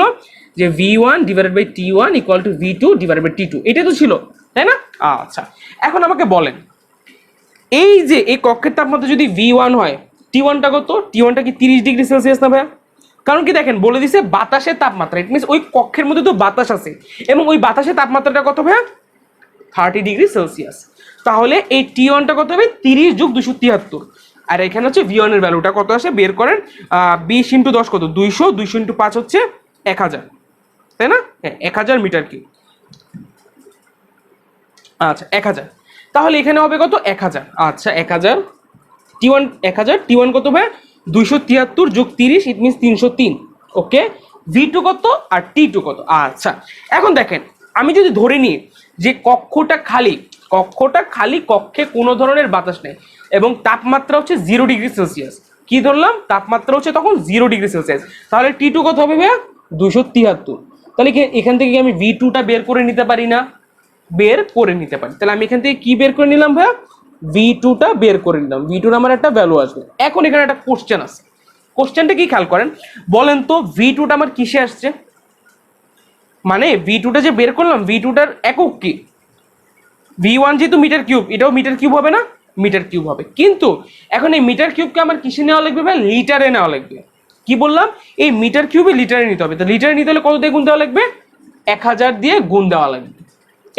যে V1 divided by T1 equal to V2 divided by T2, এটাই তো ছিল, তাই না? আচ্ছা, এখন আমাকে বলেন, এই যে এই কক্ষের তাপমাত্রা যদি V1 হয়, T1টা কত? T1টা কি 30 ডিগ্রি সেলসিয়াস না ভাইয়া? কারণ কি দেখেন, বলে দিছে বাতাসের তাপমাত্রা, ইট মিনস ওই কক্ষের মধ্যে তো বাতাস আছে, এবং ওই বাতাসের তাপমাত্রাটা কত ভাইয়া? 30 ডিগ্রি সেলসিয়াস। তাহলে এই T1টা কত হবে? 30 যোগ 273। আর এখানে হচ্ছে V1 এর ভ্যালুটা কত আসে বের করেন। 20 ইন্টু 10 কত? 200, 200 ইন্টু 5 হচ্ছে 1000, তাই না? হ্যাঁ, 1000 মিটার কিউব। আচ্ছা, 1000। তাহলে এখানে হবে কত? 1000। আচ্ছা, 1000 T1, 1000 T1 কত ভাই? 273 যোগ 30, ইট মিনস 303। ওকে, V2 কত আর T2 কত? আচ্ছা, এখন দেখেন, আমি যদি ধরে নিই যে কক্ষটা খালি, কক্ষে কোনো ধরনের বাতাস নেই এবং তাপমাত্রা হচ্ছে 0 ডিগ্রি সেলসিয়াস। কি ধরলাম? তাপমাত্রা হচ্ছে তখন 0 ডিগ্রি সেলসিয়াস। তাহলে T2 কত হবে ভাইয়া? 273। তাহলে এখান থেকে আমি V2টা বের করে নিতে পারি না? বের করে নিতে পারি। তাহলে আমি এখান থেকে কি বের করে নিলাম ভাইয়া? V2টা বের করে নিলাম। V2 আমার একটা ভ্যালু আসবে। এখন এখানে একটা কোশ্চেন আছে, কোশ্চেনটা কি খেয়াল করেন, বলেন তো V2টা আমার কিসে আসছে? মানে V2টা যে বের করলাম, V2টার একক কি? V1 যেহেতু মিটার কিউব, এটাও মিটার কিউব হবে না? মিটার কিউব হবে। কিন্তু এখন এই মিটার কিউবকে আমার কিসে নেওয়া লাগবে ভাই? লিটারে নেওয়া লাগবে। কি বললাম? এই মিটার কিউবে লিটারে নিতে হবে। তো লিটারে নিতে হলে কত দিয়ে গুণ দেওয়া লাগবে? 1000 দিয়ে গুণ দেওয়া লাগবে।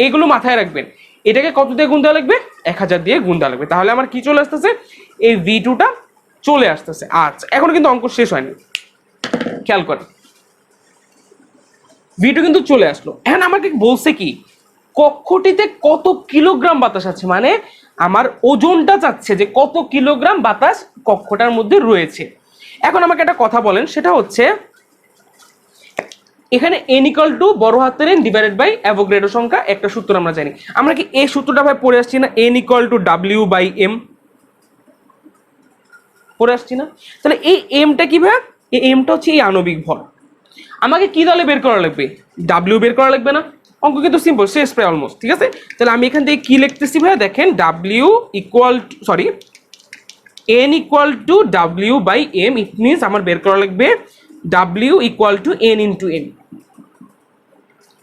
এইগুলো মাথায় রাখবেন। এটাকে কত দিয়ে গুণ দেওয়া লাগবে? 1000 দিয়ে গুণ দেওয়া লাগবে। তাহলে আমার কি চলে আসতেছে? এই V2টা চলে আসতেছে। আচ্ছা, এখন কিন্তু অঙ্ক শেষ হয়নি, খেয়াল করেন। V2 কিন্তু চলে আসলো। এখন আমাকে বলছে কি, কক্ষটিতে কত কিলোগ্রাম বাতাস আছে, মানে আমার ওজনটা চাচ্ছে যে কত কিলোগ্রাম বাতাস কক্ষটার মধ্যে রয়েছে। এখন আমাকে একটা কথা বলেন, সেটা হচ্ছে এখানে n ইকুয়াল টু বড় হাতের n ডিভাইডেড বাই অ্যাভোগাড্রো সংখ্যা, একটা সূত্র আমরা জানি। আমরা কি এই সূত্রটা ভাই পড়ে আসছি না? n equal to W by M পড়ে আসছি না? তাহলে এই mটা কি ভাই? এই mটা হচ্ছে এই আণবিক ভর। আমাকে কি দলে বের করা লাগবে? W বের করা লাগবে না? অঙ্ক কিন্তু সিম্পল, শেষ প্রায় অলমোস্ট। ঠিক আছে, তাহলে আমি এখান থেকে কি লিখতেছি ভাই? দেখেন, W equal to, sorry, n equal to W by M, it means আমার বের করা লাগবে W equal to n into M।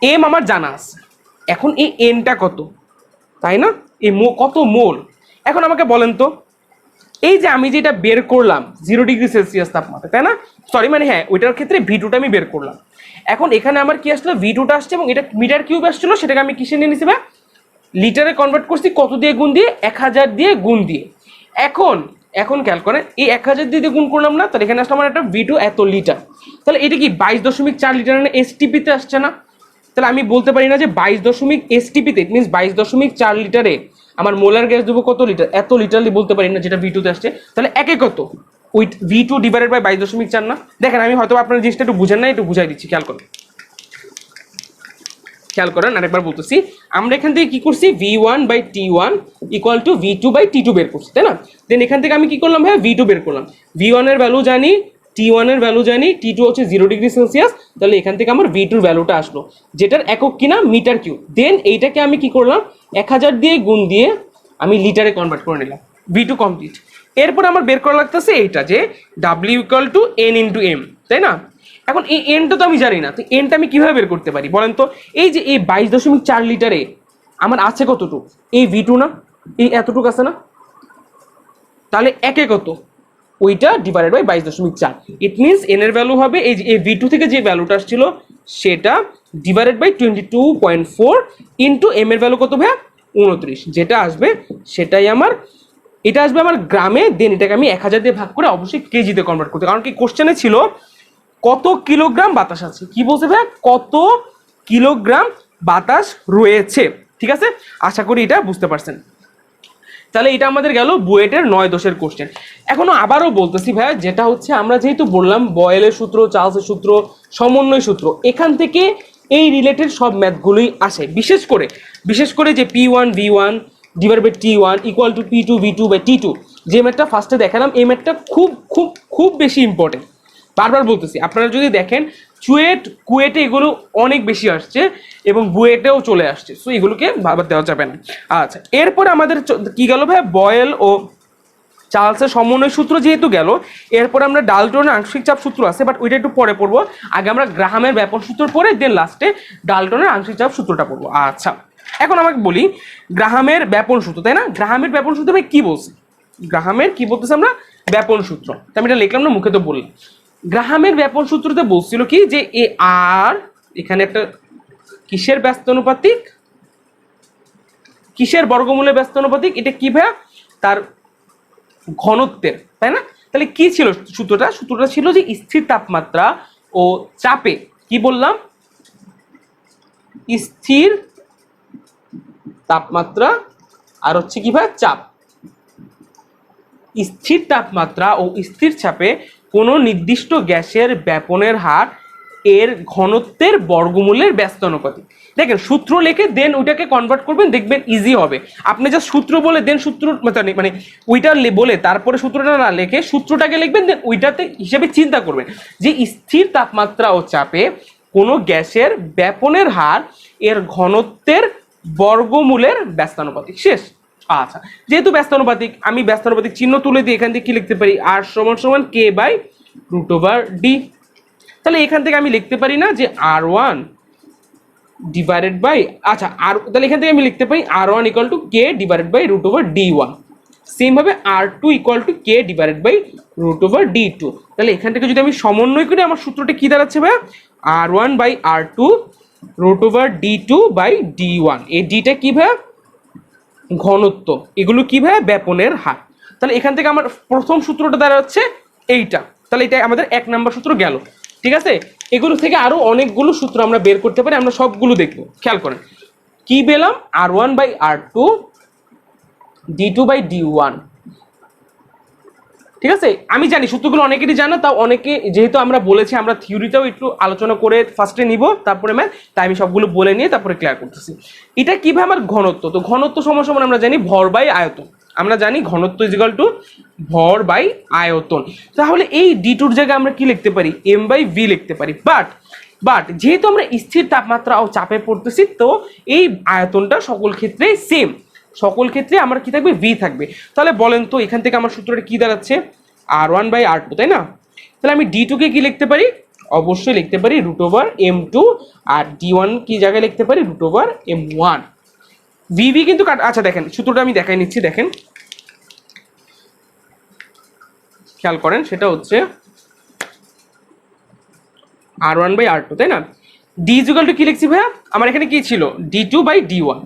M আমার জানা আছে, এখন এই এনটা কত, তাই না? এই কত মোল। এখন আমাকে বলেন তো, এই যে আমি যেটা বের করলাম 0 ডিগ্রি সেলসিয়াস তাপমাত্রা, তাই না? সরি, মানে হ্যাঁ, ওইটার ক্ষেত্রে V2টা আমি বের করলাম। এখন এখানে আমার কি আসলো? V2টা আসছে এবং এটা মিটার কিউব আসছিল, সেটাকে আমি কিসে নিয়ে নিছি ভাই? লিটারে কনভার্ট করছি। কত দিয়ে গুণ দিয়ে? 1000 দিয়ে গুণ দিয়ে। এখন খেয়াল করেন, এই 1000 দিয়ে গুণ করলাম না, তাহলে এখানে আসলে আমার একটা V2 এত লিটার। তাহলে এটা কি 22.4 লিটার STP-তে আসছে না? তাহলে আমি বলতে পারি না যে 22 STP-তে, ইট মিনস 22.4 লিটারে আমার মোলার গ্যাস দেবো কত লিটার? এত লিটারলি বলতে পারি না, যেটা V2-তে আসছে। তাহলে একে কত? ওই V2 ডিভাইডেড বাই 22.4 না? দেখেন, আমি হয়তো আপনার জিনিসটা একটু বুঝেন না, একটু বুঝাই দিচ্ছি, খেয়াল করেন আরেকবার বলতেছি। আমরা এখান থেকে কি করছি? V1 by T1 equal to V2 by T2 বের করছি, তাই না? দেন এখান থেকে আমি কি করলাম ভাই? V2 বের করলাম। V1 এর ভ্যালু জানি, T1 এর ভ্যালু জানি, T2 হচ্ছে 0 ডিগ্রি সেলসিয়াস। তাহলে এখান থেকে আমার V2 এর ভ্যালুটা আসলো, যেটার একক কিনা মিটার কিউব। দেন এইটাকে আমি কি করলাম? 1000 দিয়ে গুণ দিয়ে আমি লিটারে কনভার্ট করে নিলাম। V2 complete. এরপর আমার বের করা লাগতেছে এইটা, যে W equal to n into M, তাই না? এখন এই এনটা তো আমি জানি না, তো এনটা আমি কিভাবে বের করতে পারি বলেন তো? এই যে এই 22.4 লিটারে আমার আছে কতটুকু? এই V2 না? এই এতটুকু আছে না? তাহলে একে কত? ওইটা divided by 22.4। It means N এর ভ্যালু হবে এই যে এই V2 থেকে যে ভ্যালুটা আসছিল সেটা ডিভাইডেড বাই 22.4 ইন্টু এম এর ভ্যালু কত ভাই? 29। যেটা আসবে সেটাই আমার, এটা আসবে আমার গ্রামে। দেন এটাকে আমি 1000 দিয়ে ভাগ করে অবশ্যই কেজিতে কনভার্ট করতে, কারণ কি কোশ্চেনে ছিল কত কিলোগ্রাম বাতাস আছে। কি বলছে ভাই? কত কিলোগ্রাম বাতাস রয়েছে। ঠিক আছে, আশা করি এটা বুঝতে পারছেন। তাহলে এটা আমাদের গেল বুয়েটের 9-10 কোশ্চেন। এখনো আবারও বলতেছি ভাইয়া, যেটা হচ্ছে আমরা যেহেতু বললাম বয়েলের সূত্র, চার্লসের সূত্র, সমন্বয় সূত্র, এখান থেকে এই রিলেটেড সব ম্যাথগুলোই আসে। বিশেষ করে যে P1 V1 divide by T1 equal to P2 V2 by T2। যে ম্যাথটা ফার্স্টে দেখালাম এই ম্যাথটা খুব খুব খুব বেশি ইম্পর্টেন্ট, বারবার বলতেছি। আপনারা যদি দেখেন কুয়েটে এগুলো অনেক বেশি আসছে এবং বুয়েটেও চলে আসছে, সো এগুলোকে বাদ দেওয়া যাবে না। আচ্ছা, এরপরে আমাদের কি গেল ভাই, বয়েল ও চার্লসের সমন্বয় সূত্র যেহেতু গেল, এরপর আমরা ডাল্টনের আংশিক চাপ সূত্র আছে, বাট ওইটা একটু পরে পড়বো। আগে আমরা গ্রাহামের ব্যাপন সূত্র পড়ে দেন লাস্টে ডাল্টনের আংশিক চাপ সূত্রটা পড়বো। আচ্ছা, এখন আমাকে বলি গ্রাহামের ব্যাপন সূত্র, তাই না? গ্রাহামের ব্যাপন সূত্র ভাই কি বলছি, গ্রাহামের কি বলতেছে আমরা, ব্যাপন সূত্র। আমি এটা লিখলাম না, মুখে তো বললাম। গ্রাহামের ব্যাপন সূত্রতে বলছিল কি যে এ আর এখানে একটা কিসের ব্যস্তানুপাতিক, কিসের বর্গমূলের ব্যস্তানুপাতিক, এটা কি ভাই, তার ঘনত্বের, তাই না? তাহলে কি ছিল সূত্রটা? সূত্রটা ছিল যে স্থির তাপমাত্রা ও চাপে, কি বললাম, স্থির তাপমাত্রা আর হচ্ছে কি ভাই, চাপ। স্থির তাপমাত্রা ও স্থির চাপে কোনো নির্দিষ্ট গ্যাসের ব্যাপনের হার এর ঘনত্বের বর্গমূলের ব্যস্তানুপাতিক। দেখেন সূত্র লিখে দেন ওইটাকে কনভার্ট করবেন, দেখবেন ইজি হবে। আপনি যা সূত্র বলে দেন সূত্র মানে ওইটা বলে তারপরে সূত্রটা না লিখে সূত্রটাকে লিখবেন, দেন ওইটাতে হিসেবে চিন্তা করবেন যে স্থির তাপমাত্রা ও চাপে কোনো গ্যাসের ব্যাপনের হার এর ঘনত্বের বর্গমূলের ব্যস্তানুপাতিক। শেষ। আচ্ছা, যেহেতু ব্যস্তানুপাতিক, আমি ব্যস্তানুপাতিক চিহ্ন তুলে দিয়ে এখান থেকে কি লিখতে পারি, আর সমান সমান কে বাই রুট ওভার ডি। তাহলে এখান থেকে আমি লিখতে পারি না যে R1 ডিভাইডেড বাই, আচ্ছা আর তাহলে এখান থেকে আমি লিখতে পারি R1 equal to K divided by root over D1। Same ভাবে R2 equal to K divided by root over D2। তাহলে এখান থেকে যদি আমি সমন্বয় করি আমার সূত্রটা কি দাঁড়াচ্ছে ভাই, R1 by R2 root over D2 by D1। এই ডিটা কি ভাই, ঘনত্ব, এগুলো কি ভাই, ব্যাপনের হার। তাহলে এখান থেকে আমার প্রথম সূত্রটা দাঁড়াচ্ছে এইটা। তাহলে এটা আমাদের 1 নম্বর সূত্র গেল, ঠিক আছে? এগুলো থেকে আরো অনেকগুলো সূত্র আমরা বের করতে পারি, আমরা সবগুলো দেখবো। খেয়াল করেন কি পেলাম, R1 by R2 D2 by D1, ঠিক আছে? আমি জানি সূত্রগুলো অনেকেরই জানা, তাও অনেকে যেহেতু আমরা বলেছি আমরা থিওরিটাও একটু আলোচনা করে ফার্স্টে নিব তারপরে ম্যাথ, তাই আমি সবগুলো বলে নিয়ে তারপরে ক্লিয়ার করতেছি। এটা কিভাবে, আমার ঘনত্ব, তো ঘনত্ব সমান আমরা জানি ভর বাই আয়তন। আমরা জানি ঘনত্ব ইজ ইকুয়াল টু ভর বাই আয়তন। তাহলে এই D2 জায়গায় আমরা কি লিখতে পারি, M বাই V লিখতে পারি। বাট যেহেতু আমরা স্থির তাপমাত্রা ও চাপে পড়তেছি, তো এই আয়তনটা সকল ক্ষেত্রেই সেম, সকল ক্ষেত্রে আমার কি থাকবে, ভি থাকবে। তাহলে বলেন তো এখান থেকে আমার সূত্রটা কি দাঁড়াচ্ছে, R1 বাই R2, তাই না? তাহলে আমি D2 কে কি লিখতে পারি, অবশ্যই লিখতে পারি রুট ওভার M2, আর D1 কি জায়গায় লিখতে পারি, রুট ওভার M1। ভিভি কিন্তু আচ্ছা দেখেন সূত্রটা আমি দেখাই নিচ্ছি, দেখেন খেয়াল করেন, সেটা হচ্ছে R1 বাই R2, তাই না? D ইকুয়াল টু কি লিখছি ভাইয়া, আমার এখানে কি ছিল, D2 বাই D1।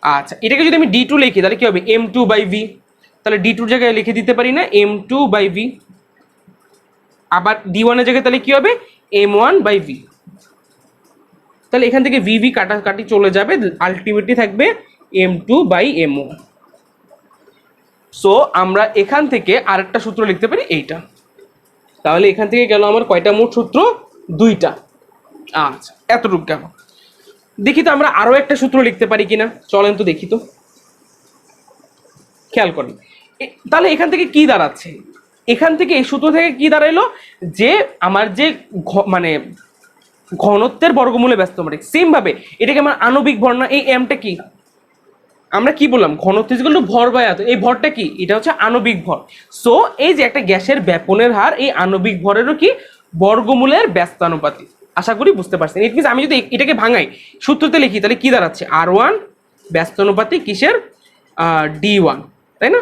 আচ্ছা, এটাকে যদি আমি D2 লিখি তাহলে কি হবে, M2 বাই V। তাহলে D2 জায়গায় লিখে দিতে পারি না M2 বাই V, আবার D1 এর জায়গায় তাহলে কি হবে, M1 বাই V। তাহলে এখান থেকে VV কাটাকাটি চলে যাবে, আলটিমেটলি থাকবে M2 বাই M1। সো আমরা এখান থেকে আরেকটা সূত্র লিখতে পারি এইটা। তাহলে এখান থেকে গেল আমার কয়টা মোট সূত্র, 2টা। আচ্ছা, এতটুকু গেল। দেখি তো আমরা আরো একটা সূত্র লিখতে পারি কিনা, চলেন তো দেখি তো। খেয়াল করেন তাহলে এখান থেকে কি দাঁড়াচ্ছে, এখান থেকে এই সূত্র থেকে কি দাঁড়াইলো, যে আমার যে মানে ঘনত্বের বর্গমূলে ব্যস্তানুপাতিক, সেম ভাবে এটাকে আমার আণবিক ভর না, এই এমটা কি, আমরা কি বললাম, ঘনত্ব ইকুয়াল টু ভর বাই আয়তন, এই ভরটা কি, এটা হচ্ছে আণবিক ভর। সো এই যে একটা গ্যাসের ব্যাপনের হার, এই আণবিক ভরেরও কি বর্গমূলের ব্যস্তানুপাতিক। আশা করি বুঝতে পারছেন। ইট মিনস আমি যদি এটাকে ভাঙাই সূত্রতে লিখি তাহলে কি দাঁড়াচ্ছে, R1 ব্যস্তানুপাতিক কিসের, D1, তাই না,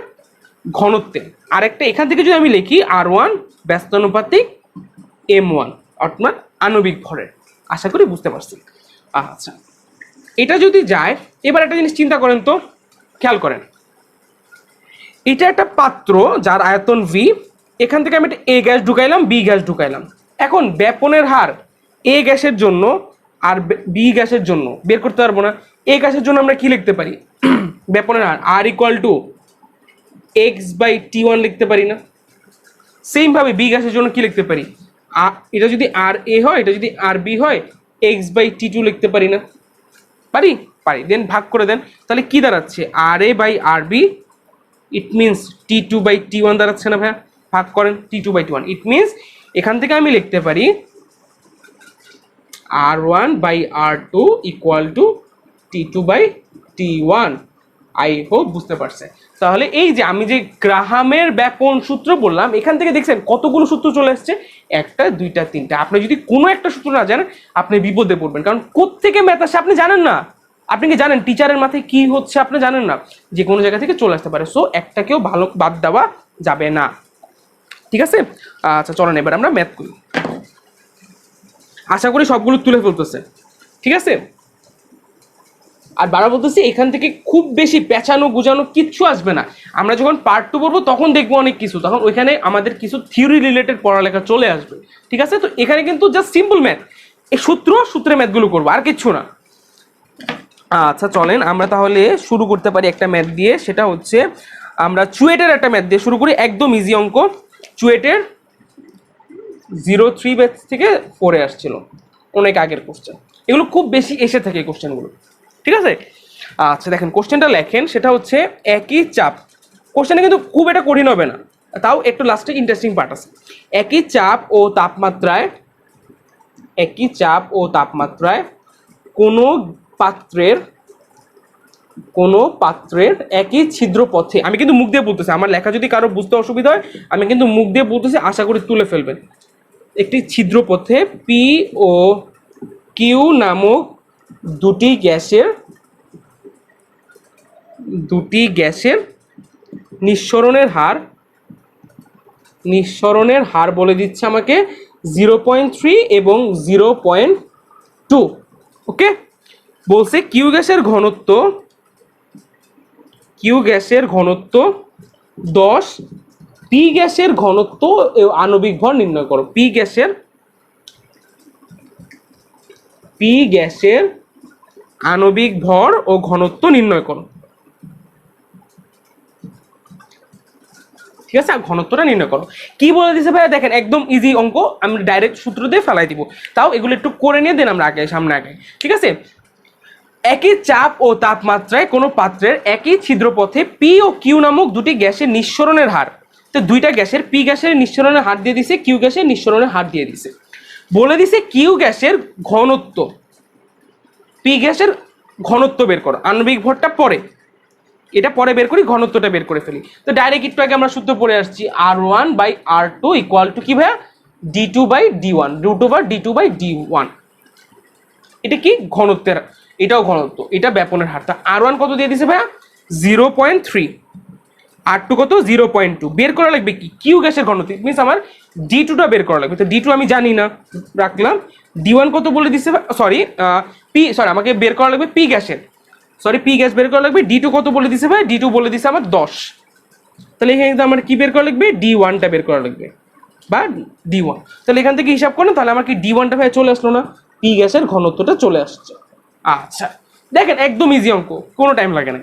ঘনত্বের। আরেকটা এখান থেকে যদি আমি লিখি R1 ব্যস্তানুপাতিক M1, অর্থাৎ আণবিক ভরের। আশা করি বুঝতে পারছি। আচ্ছা, এটা যদি যায়, এবার একটা জিনিস চিন্তা করেন তো, খেয়াল করেন এটা একটা পাত্র যার আয়তন V, এখান থেকে আমি একটা A গ্যাস ঢুকাইলাম, B গ্যাস ঢুকাইলাম। এখন ব্যাপনের হার A গ্যাসের জন্য আর B গ্যাসের জন্য বের করতে পারবো না। A গ্যাসের জন্য আমরা কি লিখতে পারি, ব্যাপনের হার R equal to X by T1 লিখতে পারি না? সেম ভাবে B গ্যাসের জন্য কি লিখতে পারি, এটা যদি RA হয়, এটা যদি RB হয়, X বাই T2 লিখতে পারি না? পারি? পারি, দেন ভাগ করে দেন, তাহলে কি দাঁড়াচ্ছে RA by RB, it means T2/T1 দাঁড়াচ্ছে না ভাইয়া, ভাগ করেন T2/T1, ইট মিনস এখান থেকে আমি লিখতে পারি R1/R2 equal two T2/T1। I hope বুঝতে পারছে। তাহলে এই যে আমি যে গ্রাহামের ব্যাপন সূত্র বললাম, এখান থেকে দেখছেন কতগুলো সূত্র চলে আসছে, একটা দুইটা তিনটা। আপনি যদি কোনো একটা সূত্র না জানেন আপনি বিপদে পড়বেন, কারণ কোত্থেকে ম্যাথ আসে আপনি জানেন না। আপনি কি জানেন টিচারের মাথায় কি হচ্ছে আপনি জানেন না, যে কোনো জায়গা থেকে চলে আসতে পারে। সো একটাকেও ভালো বাদ দেওয়া যাবে না, ঠিক আছে? আচ্ছা চলেন এবার আমরা ম্যাথ করি। আশা করি সবগুলো তুলে ফেলতেছে, ঠিক আছে? আর বারবার বলতেছি এখান থেকে খুব বেশি পেঁচানো গুজানো কিচ্ছু আসবে না। আমরা যখন পার্ট 2 পড়বো তখন দেখবো অনেক কিছু, তখন ওইখানে আমাদের কিছু থিওরি রিলেটেড পড়ালেখা চলে আসবে, ঠিক আছে? তো এখানে কিন্তু জাস্ট সিম্পল ম্যাথ, এই সূত্রে ম্যাথগুলো করবো, আর কিচ্ছু না। আচ্ছা চলেন আমরা তাহলে শুরু করতে পারি একটা ম্যাথ দিয়ে, সেটা হচ্ছে আমরা চুয়েটের একটা ম্যাথ দিয়ে শুরু করি, একদম ইজি অঙ্ক। চুয়েটের 03 ব্যাচ থেকে 4-এ আসছিল, অনেক আগের কোশ্চেন, এগুলো খুব বেশি এসে থাকে কোশ্চেনগুলো, ঠিক আছে? আচ্ছা দেখেন কোশ্চেনটা লেখেন, সেটা হচ্ছে একই চাপ, কোশ্চেনটা কিন্তু খুব একটা কঠিন হবে না, তাও একটু লাস্টে ইন্টারেস্টিং পার্ট আছে। একই চাপ ও তাপমাত্রায় কোনো পাত্রের একই ছিদ্র পথে, আমি কিন্তু মুখ দিয়ে বলতেছি, আমার লেখা যদি কারো বুঝতে অসুবিধা হয় আমি কিন্তু মুখ দিয়ে বলতেছি, আশা করি তুলে ফেলবেন। একটি ছিদ্র পথে পি ও কিউ নামক দুটি গ্যাসের নিঃসরণের হার বলে দিচ্ছে আমাকে 0.3 এবং 0.2। ওকে, বলছে কিউ গ্যাসের ঘনত্ব 10, পি গ্যাসের ঘনত্ব আণবিক ভর নির্ণয় করো। পি গ্যাসের আণবিক ভর ও ঘনত্ব নির্ণয় করো, ঠিক আছে? ঘনত্বটা নির্ণয় করো। কি বলে দিছে ভাইয়া দেখেন, একদম ইজি অঙ্ক, আমি ডাইরেক্ট সূত্র দিয়ে ফেলাই দিব, তাও এগুলো একটু করে নিয়ে দেন আমরা সামনে আগে, ঠিক আছে? একই চাপ ও তাপমাত্রায় কোনো পাত্রের একই ছিদ্রপথে পি ও কিউ নামক দুটি গ্যাসের নিঃসরণের হার, তো দুইটা গ্যাসের পি গ্যাসের নিঃসরণের হার দিয়ে দিছে, কিউ গ্যাসের নিঃসরণের হার দিয়ে দিছে। বলে দিছে কিউ গ্যাসের ঘনত্ব, পি গ্যাসের ঘনত্ব বের করো, আণবিক ভরটা পরে, এটা পরে বের করি, ঘনত্বটা বের করে ফেলি। তো ডাইরেক্ট একটু আগে আমরা সূত্র পড়ে আসছি, R1/R2 ইকুয়াল টু কি ভাইয়া, D2/D1, √D2/D1। এটা কি ঘনত্বের, এটাও ঘনত্ব, এটা ব্যাপনের হার। তা R1 কত দিয়ে দিছে ভাইয়া 0.3, R2 কত 0.2, বের করা লাগবে কি কিউ গ্যাসের ঘনত্ব, মিনস আমার D2টা বের করা লাগবে। তো D2 আমি জানি না, রাখলাম। D1 কত বলে দিছে, আমাকে বের করা লাগবে পি গ্যাস বের করা লাগবে। D2 কত বলে দিছে ভাই, D2 বলে দিছে আমার 10, তাহলে এখানে কিন্তু আমার কি বের করা লাগবে, D1টা বের করা লাগবে, বা D1। তাহলে এখান থেকে হিসাব করেন, তাহলে আমার কি D1টা ভাই চলে আসলো না, পি গ্যাসের ঘনত্বটা চলে আসছে। আচ্ছা দেখেন একদম ইজি অঙ্ক, কোনো টাইম লাগে না।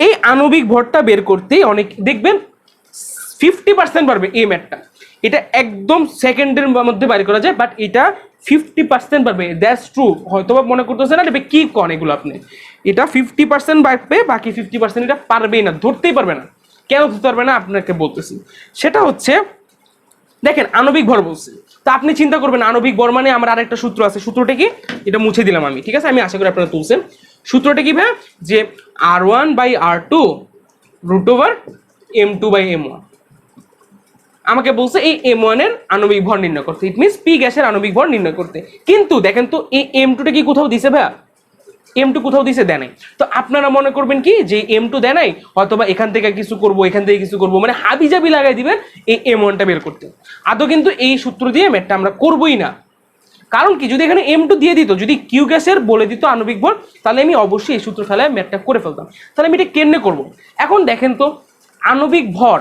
এই আণবিক ভরটা বের করতেই অনেক দেখবেন 50% পারবে এই ম্যাথটা, এটা একদম সেকেন্ডের মধ্যে বাইর করা যায়, বাট এটা 50% পারবে, দ্যাটস ট্রু। হয়তো বা মনে করতেছে না এটা কি কন এগুলো, আপনি এটা 50% পারবে, বাকি 50% এটা পারবেই না, ধরতেই পারবে না। কেন ধরতে পারবে না আপনাকে বলতেছি, সেটা হচ্ছে দেখেন আণবিক ভর বলছে, তা আপনি চিন্তা করবেন আণবিক ভর মানে আমার আরেকটা সূত্র আছে, সূত্রটা কি, এটা মুছে দিলাম আমি, ঠিক আছে? আমি আশা করি আপনারা তুলছেন। সূত্রটা কি ভাই, যে R1/R2 √M2/M1। আমাকে বলছে এই M1 এর আণবিক ভর নির্ণয় করতে, ইট মিনস পি গ্যাসের আণবিক ভর নির্ণয় করতে। কিন্তু দেখেন তো এই M2টা কি কোথাও দিছে ভাইয়া, M2 কোথাও দিছে দেয় নাই। তো আপনারা মনে করবেন কি যে M2 দেয় নাই, অথবা এখান থেকে কিছু করব, এখান থেকে কিছু করব, মানে হাবিজাবি লাগাই দিবেন এই M1টা বের করতে। আদৌ কিন্তু এই সূত্র দিয়ে ম্যাথটা আমরা করবই না। কারণ কি, যদি এখানে M2 দিয়ে দিত, যদি কিউ গ্যাসের বলে দিত আণবিক ভর, তাহলে আমি অবশ্যই এই সূত্র ফেলায় ম্যাথটা করে ফেলতাম। তাহলে আমি এটা কেমনে করব? এখন দেখেন তো আণবিক ভর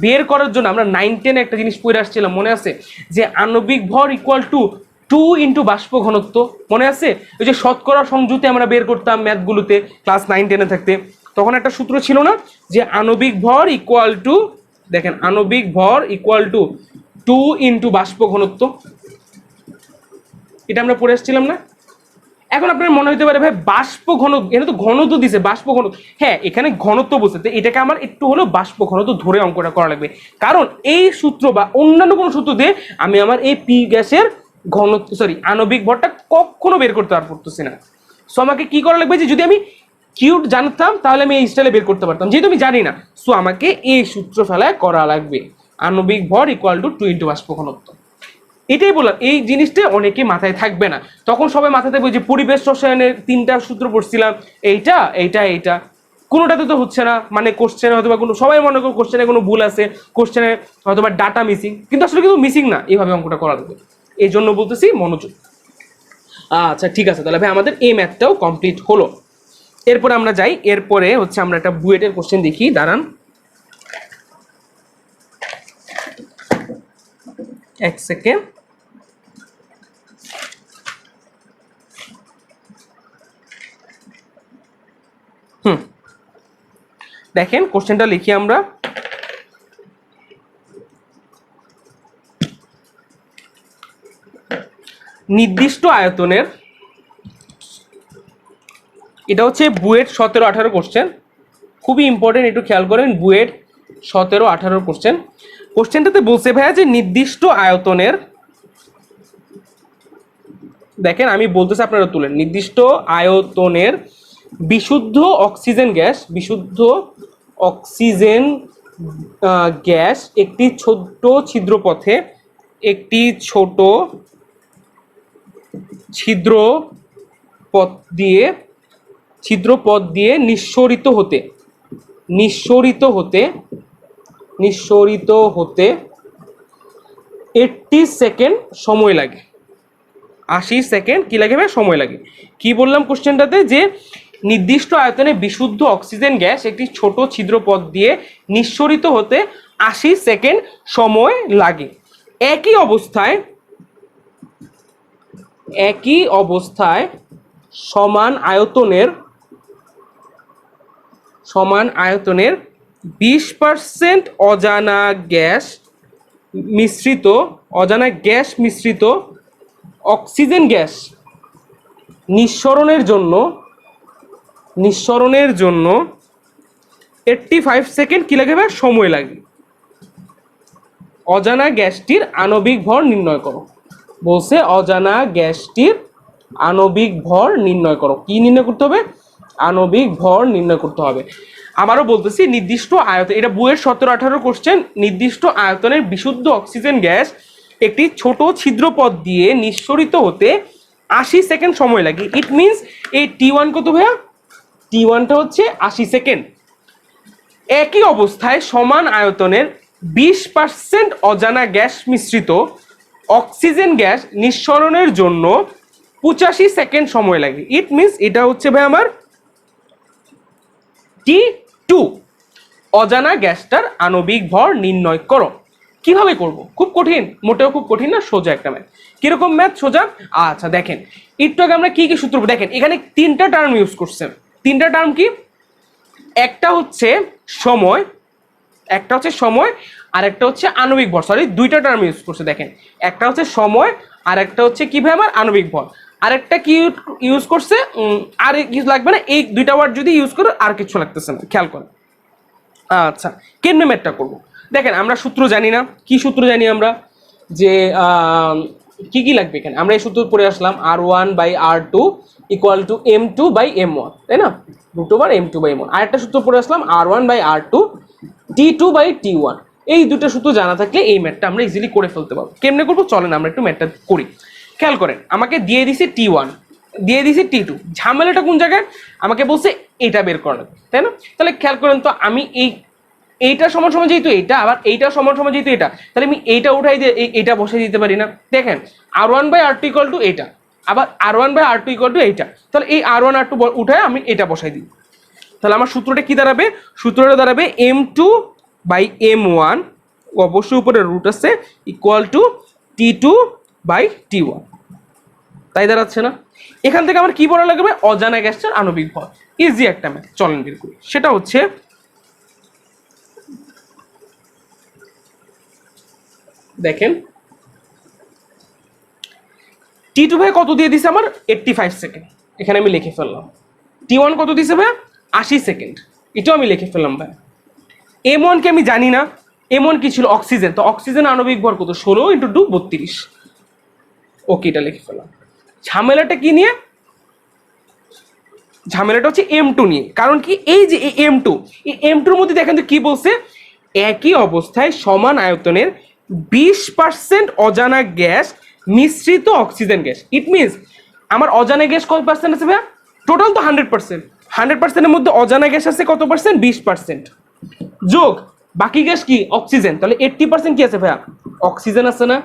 বের করার জন্য আমরা 9-10 একটা জিনিস পড়ে আসছিলাম, মনে আছে? যে আণবিক ভর ইকুয়াল টু 2 ইন্টু বাষ্প ঘনত্ব, মনে আছে? ওই যে শতকরা সংযুতি আমরা বের করতাম ম্যাথগুলোতে ক্লাস 9-10-এ থাকতে, তখন একটা সূত্র ছিল না, যে আণবিক ভর ইকুয়াল টু, দেখেন আণবিক ভর ইকুয়াল টু 2 ইন্টু বাষ্প ঘনত্ব, এটা আমরা পড়ে আসছিলাম না? এখন আপনার মনে হতে পারে ভাই বাষ্প ঘন, এটা তো ঘনত্ব দিছে, বাষ্প ঘন, হ্যাঁ এখানে ঘনত্ব বলতে এটাকে আমার একটু হলেও বাষ্প ঘনত্ব ধরে অঙ্কটা করা লাগবে, কারণ এই সূত্র বা অন্যান্য কোনো সূত্র দিয়ে আমি আমার এই পি গ্যাসের ঘনত্ব আণবিক ভরটা কখনো বের করতে পারতেছি না। সো আমাকে কি করা লাগবে, যে যদি আমি কিউট জানতাম তাহলে আমি এই স্টাইলে বের করতে পারতাম, যেহেতু আমি জানি না, সো আমাকে এই সূত্র ফেলায় করা লাগবে, আণবিক ভর ইকুয়াল টু 2 বাষ্প ঘনত্ব। এটাই বললাম, এই জিনিসটা অনেকে মাথায় থাকবে না, তখন সবাই মাথায় থাকবে যে পরিবেশ রসায়নের 3টা সূত্র পড়ছিলাম, এইটা এইটা এইটা, কোনোটাতে তো হচ্ছে না, মানে কোশ্চেনে হয়তো বা কোনো, সবাই মনে করো কোশ্চেনে কোনো ভুল আছে, কোশ্চেনে হয়তো বা ডাটা মিসিং, কিন্তু আসলে কিন্তু মিসিং না, এইভাবে অঙ্কটা করা যাবে। এই জন্য বলতেছি মনোযোগ। আচ্ছা ঠিক আছে, তাহলে ভাই আমাদের এই ম্যাথটাও কমপ্লিট হলো। এরপরে আমরা যাই, এরপরে হচ্ছে আমরা একটা বুয়েটের কোশ্চেন দেখি, দাঁড়ান এক সেকেন্ড। দেখেন কোশ্চেনটা লিখি আমরা, নির্দিষ্ট আয়তনের, এটা হচ্ছে বুয়েট 17-18 কোশ্চেন, খুবই ইম্পর্টেন্ট, একটু খেয়াল করেন, বুয়েট 17-18 কোশ্চেন। কোশ্চেনটাতে বলছে ভাইয়া যে নির্দিষ্ট আয়তনের, দেখেন আমি বলতেছি আপনারা তুলেন, নির্দিষ্ট আয়তনের বিশুদ্ধ অক্সিজেন গ্যাস, বিশুদ্ধ অক্সিজেন গ্যাস একটি ছোট ছিদ্রপথে, একটি ছোট ছিদ্রপথ দিয়ে নিঃসরিত হতে 80 সেকেন্ড সময় লাগে। 80 সেকেন্ড কি লাগে ভাই, সময় লাগে। কি বললাম কোশ্চেনটাতে, যে নির্দিষ্ট আয়তনে বিশুদ্ধ অক্সিজেন গ্যাস একটি ছোট ছিদ্রপথ দিয়ে নিঃসরিত হতে 80 সেকেন্ড সময় লাগে। একই অবস্থায় সমান আয়তনের 20% অজানা গ্যাস মিশ্রিত অক্সিজেন গ্যাস নিঃসরণের জন্য 85 সেকেন্ড কি লাগে ভাই, সময় লাগে। অজানা গ্যাসটির আণবিক ভর নির্ণয় করো, বলছে অজানা গ্যাসটির আণবিক ভর নির্ণয় করো। কি নির্ণয় করতে হবে, আণবিক ভর নির্ণয় করতে হবে। আবারও বলতেছি, নির্দিষ্ট আয়তন, এটা বইয়ের 17-18 কোশ্চেন, নির্দিষ্ট আয়তনের বিশুদ্ধ অক্সিজেন গ্যাস একটি ছোট ছিদ্রপথ দিয়ে নিঃসরিত হতে 80 সেকেন্ড সময় লাগে। ইট মিনস এই T1 কত ভাইয়া, T1টা হচ্ছে 80 সেকেন্ড। একই অবস্থায় সমান আয়তনের 20% অজানা গ্যাস মিশ্রিত অক্সিজেন গ্যাস নিঃসরণের জন্য 85 সেকেন্ড সময় লাগে। ইট মিনস এটা হচ্ছে ভাই আমার T2। অজানা গ্যাসটার আণবিক ভর নির্ণয় করো। কিভাবে করব, খুব কঠিন, মোটেও খুব কঠিন না, সোজা একটা ম্যাথ। কিরকম ম্যাথ, সোজা। আচ্ছা দেখেন, একটু আগে আমরা কি সূত্র, দেখেন এখানে 3টা টার্ম ইউজ করছেন। 3টা টার্ম কি, একটা হচ্ছে সময়, আর একটা হচ্ছে আণবিক ভর, 2টা টার্ম ইউজ করছে। দেখেন একটা হচ্ছে সময়, আর একটা হচ্ছে কি ভাই আমার আণবিক ভর, আরেকটা কি ইউজ করছে, আর কিছু লাগবে না, এই 2টা ওয়ার্ড যদি ইউজ করো আর কিছু লাগতেছে না, খেয়াল করেন। আচ্ছা কেমনে ম্যাথটা করবো, দেখেন আমরা সূত্র জানি না, কি সূত্র জানি আমরা, যে কি লাগবে এখানে, আমরা এই সূত্র পড়ে আসলাম, R1/R2 ইকুয়াল টু M2/M1, তাই না, √M2/M1। আরেকটা সূত্র পড়ে আসলাম, R1/R2 T2/T1। এই দুটো সূত্র জানা থাকলে এই ম্যাথটা আমরা ইজিলি করে ফেলতে পারবো। কেমনে করবো চলেন আমরা একটু ম্যাথটা করি। খেয়াল করেন, আমাকে দিয়ে দিছে T1, দিয়ে দিছে T2, ঝামেলাটা কোন জায়গায়, আমাকে বলছে এটা বের করা লাগবে, তাই না। তাহলে খেয়াল করেন তো, আমি এইটা সমান সমান যেহেতু এটা, আবার এইটা সমান সমান যেহেতু এটা, তাহলে আমি এইটা উঠাই দিয়ে এইটা বসাই দিতে পারি না। দেখেন R1/R2 ইকুয়াল টু এইটা, আবার R1/R2 ইকুয়াল টু এইটা, তাহলে এই R1R2 উঠায় আমি এটা বসাই দিই। তাহলে আমার সূত্রটা কি দাঁড়াবে, সূত্রটা দাঁড়াবে M2/M1, অবশ্যই উপরে রুট আছে, ইকুয়াল টু T2/T1, তাই দাঁড়াচ্ছে না। এখান থেকে আমার কি বলা লাগবে, অজানা গ্যাসটার আণবিক ভর। ইজি একটা ম্যাথ, চলেন বের করি। সেটা হচ্ছে, দেখেন T2 ভাই কত দিয়ে দিছে আমার, 85 সেকেন্ড। এখানে আমি লিখে ফেললাম। T1 কত দিছে ভাই? 80 সেকেন্ড, এটাও আমি লিখে ফেললাম ভাই। M1 কে আমি জানি না, M1 কি ছিল? অক্সিজেন। তো অক্সিজেন আণবিক ভর কত? 16 × 2 32। ওকে, এটা লিখে ফেললাম। ঝামেলাটা কি নিয়ে? ঝামেলাটা হচ্ছে M2 নিয়ে। কারণ কি, এই যে M2, এই M2 এর মধ্যে দেখেন তো কি বলছে, একই অবস্থায় সমান আয়তনের 20% অজানা গ্যাস মিশ্রিত অক্সিজেন গ্যাস। ইট মিনস আমার অজানা গ্যাস কত পার্সেন্ট আছে ভাইয়া? টোটাল তো 100%, 100%-এর মধ্যে অজানা গ্যাস আছে কত পার্সেন্ট? 20%। যোগ বাকি গ্যাস কি? অক্সিজেন। তাহলে 80% কি আছে ভাইয়া? অক্সিজেন আছে না?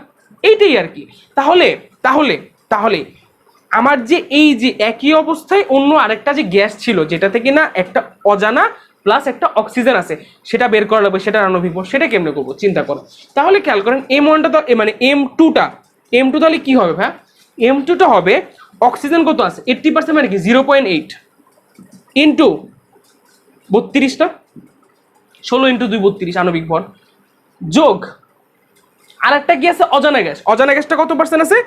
এইটাই আর কি। তাহলে তাহলে তাহলে আমার যে এই যে একই অবস্থায় অন্য আরেকটা যে গ্যাস ছিল, যেটা থেকে না একটা অজানা প্লাস একটা অক্সিজেন আছে, সেটা বের করা লাগবে, সেটা আণবিক ভর। সেটা কেমনে করবো চিন্তা করো। তাহলে খেয়াল করেন, M1টা তো মানে M2 তাহলে কি হবে ভাই? M2টা হবে অক্সিজেন কত আছে? 80%, মানে কি 0.8 ইন্টু 32, না 16 × 2 32 আণবিক ভর, যোগ আর একটা কি আছে? অজানা গ্যাস। অজানা গ্যাসটা কত পার্সেন্ট আছে?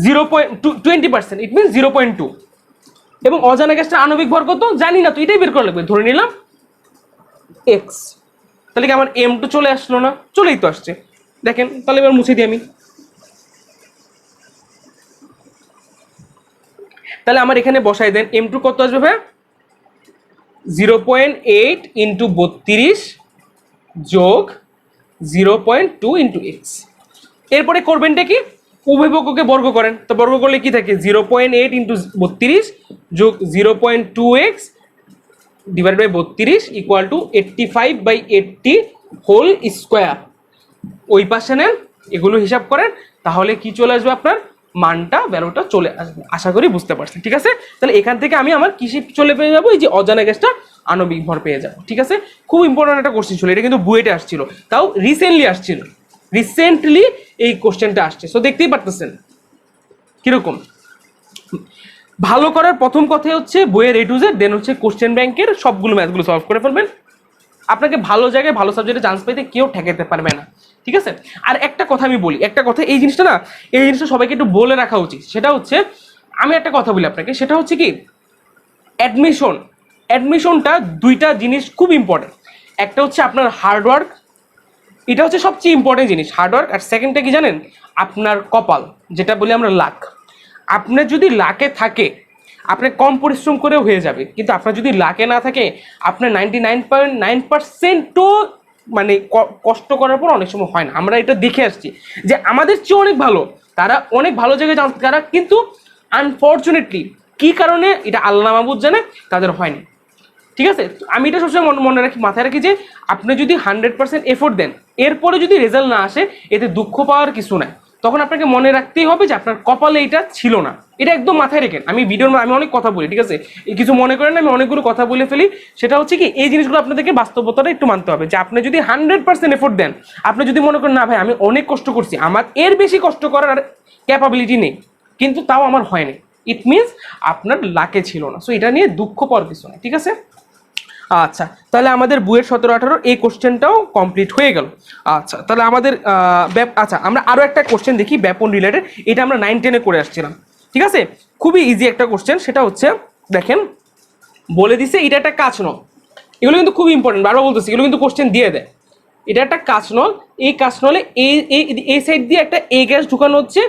0.20%, ইট মিনস 0.2। এবং অজানা গ্যাসটা আণবিক ভর কত জানি না, তো এটাই বের করা লাগবে। ধরে নিলাম x। তাহলে কি আমার M2 চলে আসলো না? চলেই তো আসছে। দেখেন, তাহলে এবার মুছে দিই আমি। তাহলে আমার এখানে বসাই দেন, M2 কত আসবে ভাই? 0.8 × 32 যোগ 0.2 × x। এরপরে করবেনটা কি? উভয় পক্ষকে বর্গ করেন। তো বর্গ করলে কি থাকে? 0.8 × 32 যোগ 0.2x divide by 32 equal to 85/80 whole square. ওই পাশে নেন, এগুলো হিসাব করেন, তাহলে কি চলে আসবে আপনার মানটা, ভ্যালুটা চলে আসবে। আশা করি বুঝতে পারছেন, ঠিক আছে? তাহলে এখান থেকে আমি আমার কৃষি চলে পেয়ে যাবো, এই যে অজানা গ্যাসটা আণবিক ভর পেয়ে যাবো, ঠিক আছে? খুব ইম্পর্টেন্ট একটা কোশ্চেন ছিল, এটা কিন্তু বুয়েটে আসছিল, তাও রিসেন্টলি এই কোশ্চেনটা আসছে। সো দেখতেই পারতেছেন কিরকম। ভালো করার প্রথম কথাই হচ্ছে বইয়ের A to Z, দেন হচ্ছে কোশ্চেন ব্যাংকের সবগুলো ম্যাথগুলো সলভ করে ফেলবেন। আপনাকে ভালো জায়গায় ভালো সাবজেক্টে চান্স পাইতে কেউ ঠেকাতে পারবে না, ঠিক আছে? আর একটা কথা আমি বলি, একটা কথা, এই জিনিসটা না, এই জিনিসটা সবাইকে একটু বলে রাখা উচিত। সেটা হচ্ছে, আমি একটা কথা বলি আপনাকে, সেটা হচ্ছে কি, অ্যাডমিশনটা দুইটা জিনিস খুব ইম্পর্টেন্ট। একটা হচ্ছে আপনার হার্ডওয়ার্ক, এটা হচ্ছে সবচেয়ে ইম্পর্টেন্ট জিনিস, হার্ডওয়ার্ক। আর সেকেন্ডটা কি জানেন? আপনার কপাল, যেটা বলি আমরা লাক। আপনার যদি লাকে থাকে, আপনার কম পরিশ্রম করেও হয়ে যাবে, কিন্তু আপনার যদি লাকে না থাকে, আপনার 99.9%ও মানে কষ্ট করার পর অনেক সময় হয় না। আমরা এটা দেখে আসছি যে আমাদের চেয়ে অনেক ভালো, তারা অনেক ভালো জায়গায় যান, তারা কিন্তু আনফর্চুনেটলি কি কারণে, এটা আল্লাহ মাহবুদ জানে, তাদের হয়নি, ঠিক আছে? আমি এটা সবসময় মনে রাখি, মাথায় রাখি, যে আপনি যদি 100% এফোর্ট দেন, এরপরে যদি রেজাল্ট না আসে, এতে দুঃখ পাওয়ার কিছু নাই। তখন আপনাকে মনে রাখতেই হবে যে আপনার কপালে এটা ছিল না। এটা একদম মাথায় রেখেন। আমি আমি অনেক কথা বলি, ঠিক আছে? কিছু মনে করেন, আমি অনেকগুলো কথা বলে ফেলি। সেটা হচ্ছে কি, এই জিনিসগুলো আপনাদেরকে বাস্তবতাটা একটু মানতে হবে, যে আপনি যদি 100% এফোর্ট দেন, আপনি যদি মনে করেন না ভাই আমি অনেক কষ্ট করছি, আমার এর বেশি কষ্ট করার ক্যাপাবিলিটি নেই, কিন্তু তাও আমার হয়নি, ইট মিনস আপনার লাকে ছিল না। সো এটা নিয়ে দুঃখ পাওয়ার কিছু নেই, ঠিক আছে? আচ্ছা, তাহলে আমাদের বুয়েট 17-18 এই কোশ্চেনটাও কমপ্লিট হয়ে গেল। আচ্ছা, তাহলে আমাদের আচ্ছা, আমরা আরও একটা কোশ্চেন দেখি ব্যাপন রিলেটেড। এটা আমরা 9-10-এ করে আসছিলাম, ঠিক আছে? খুবই ইজি একটা কোশ্চেন। সেটা হচ্ছে, দেখেন বলে দিছে এটা একটা কাঁচ নল। এগুলো কিন্তু খুব ইম্পর্টেন্ট, বারবার বলতেছি, এগুলো কিন্তু কোশ্চেন দিয়ে দেয়। এটা একটা কাঁচ নল, এই কাঁচ নলে এই সাইড দিয়ে একটা এ গ্যাস ঢুকানো হচ্ছে,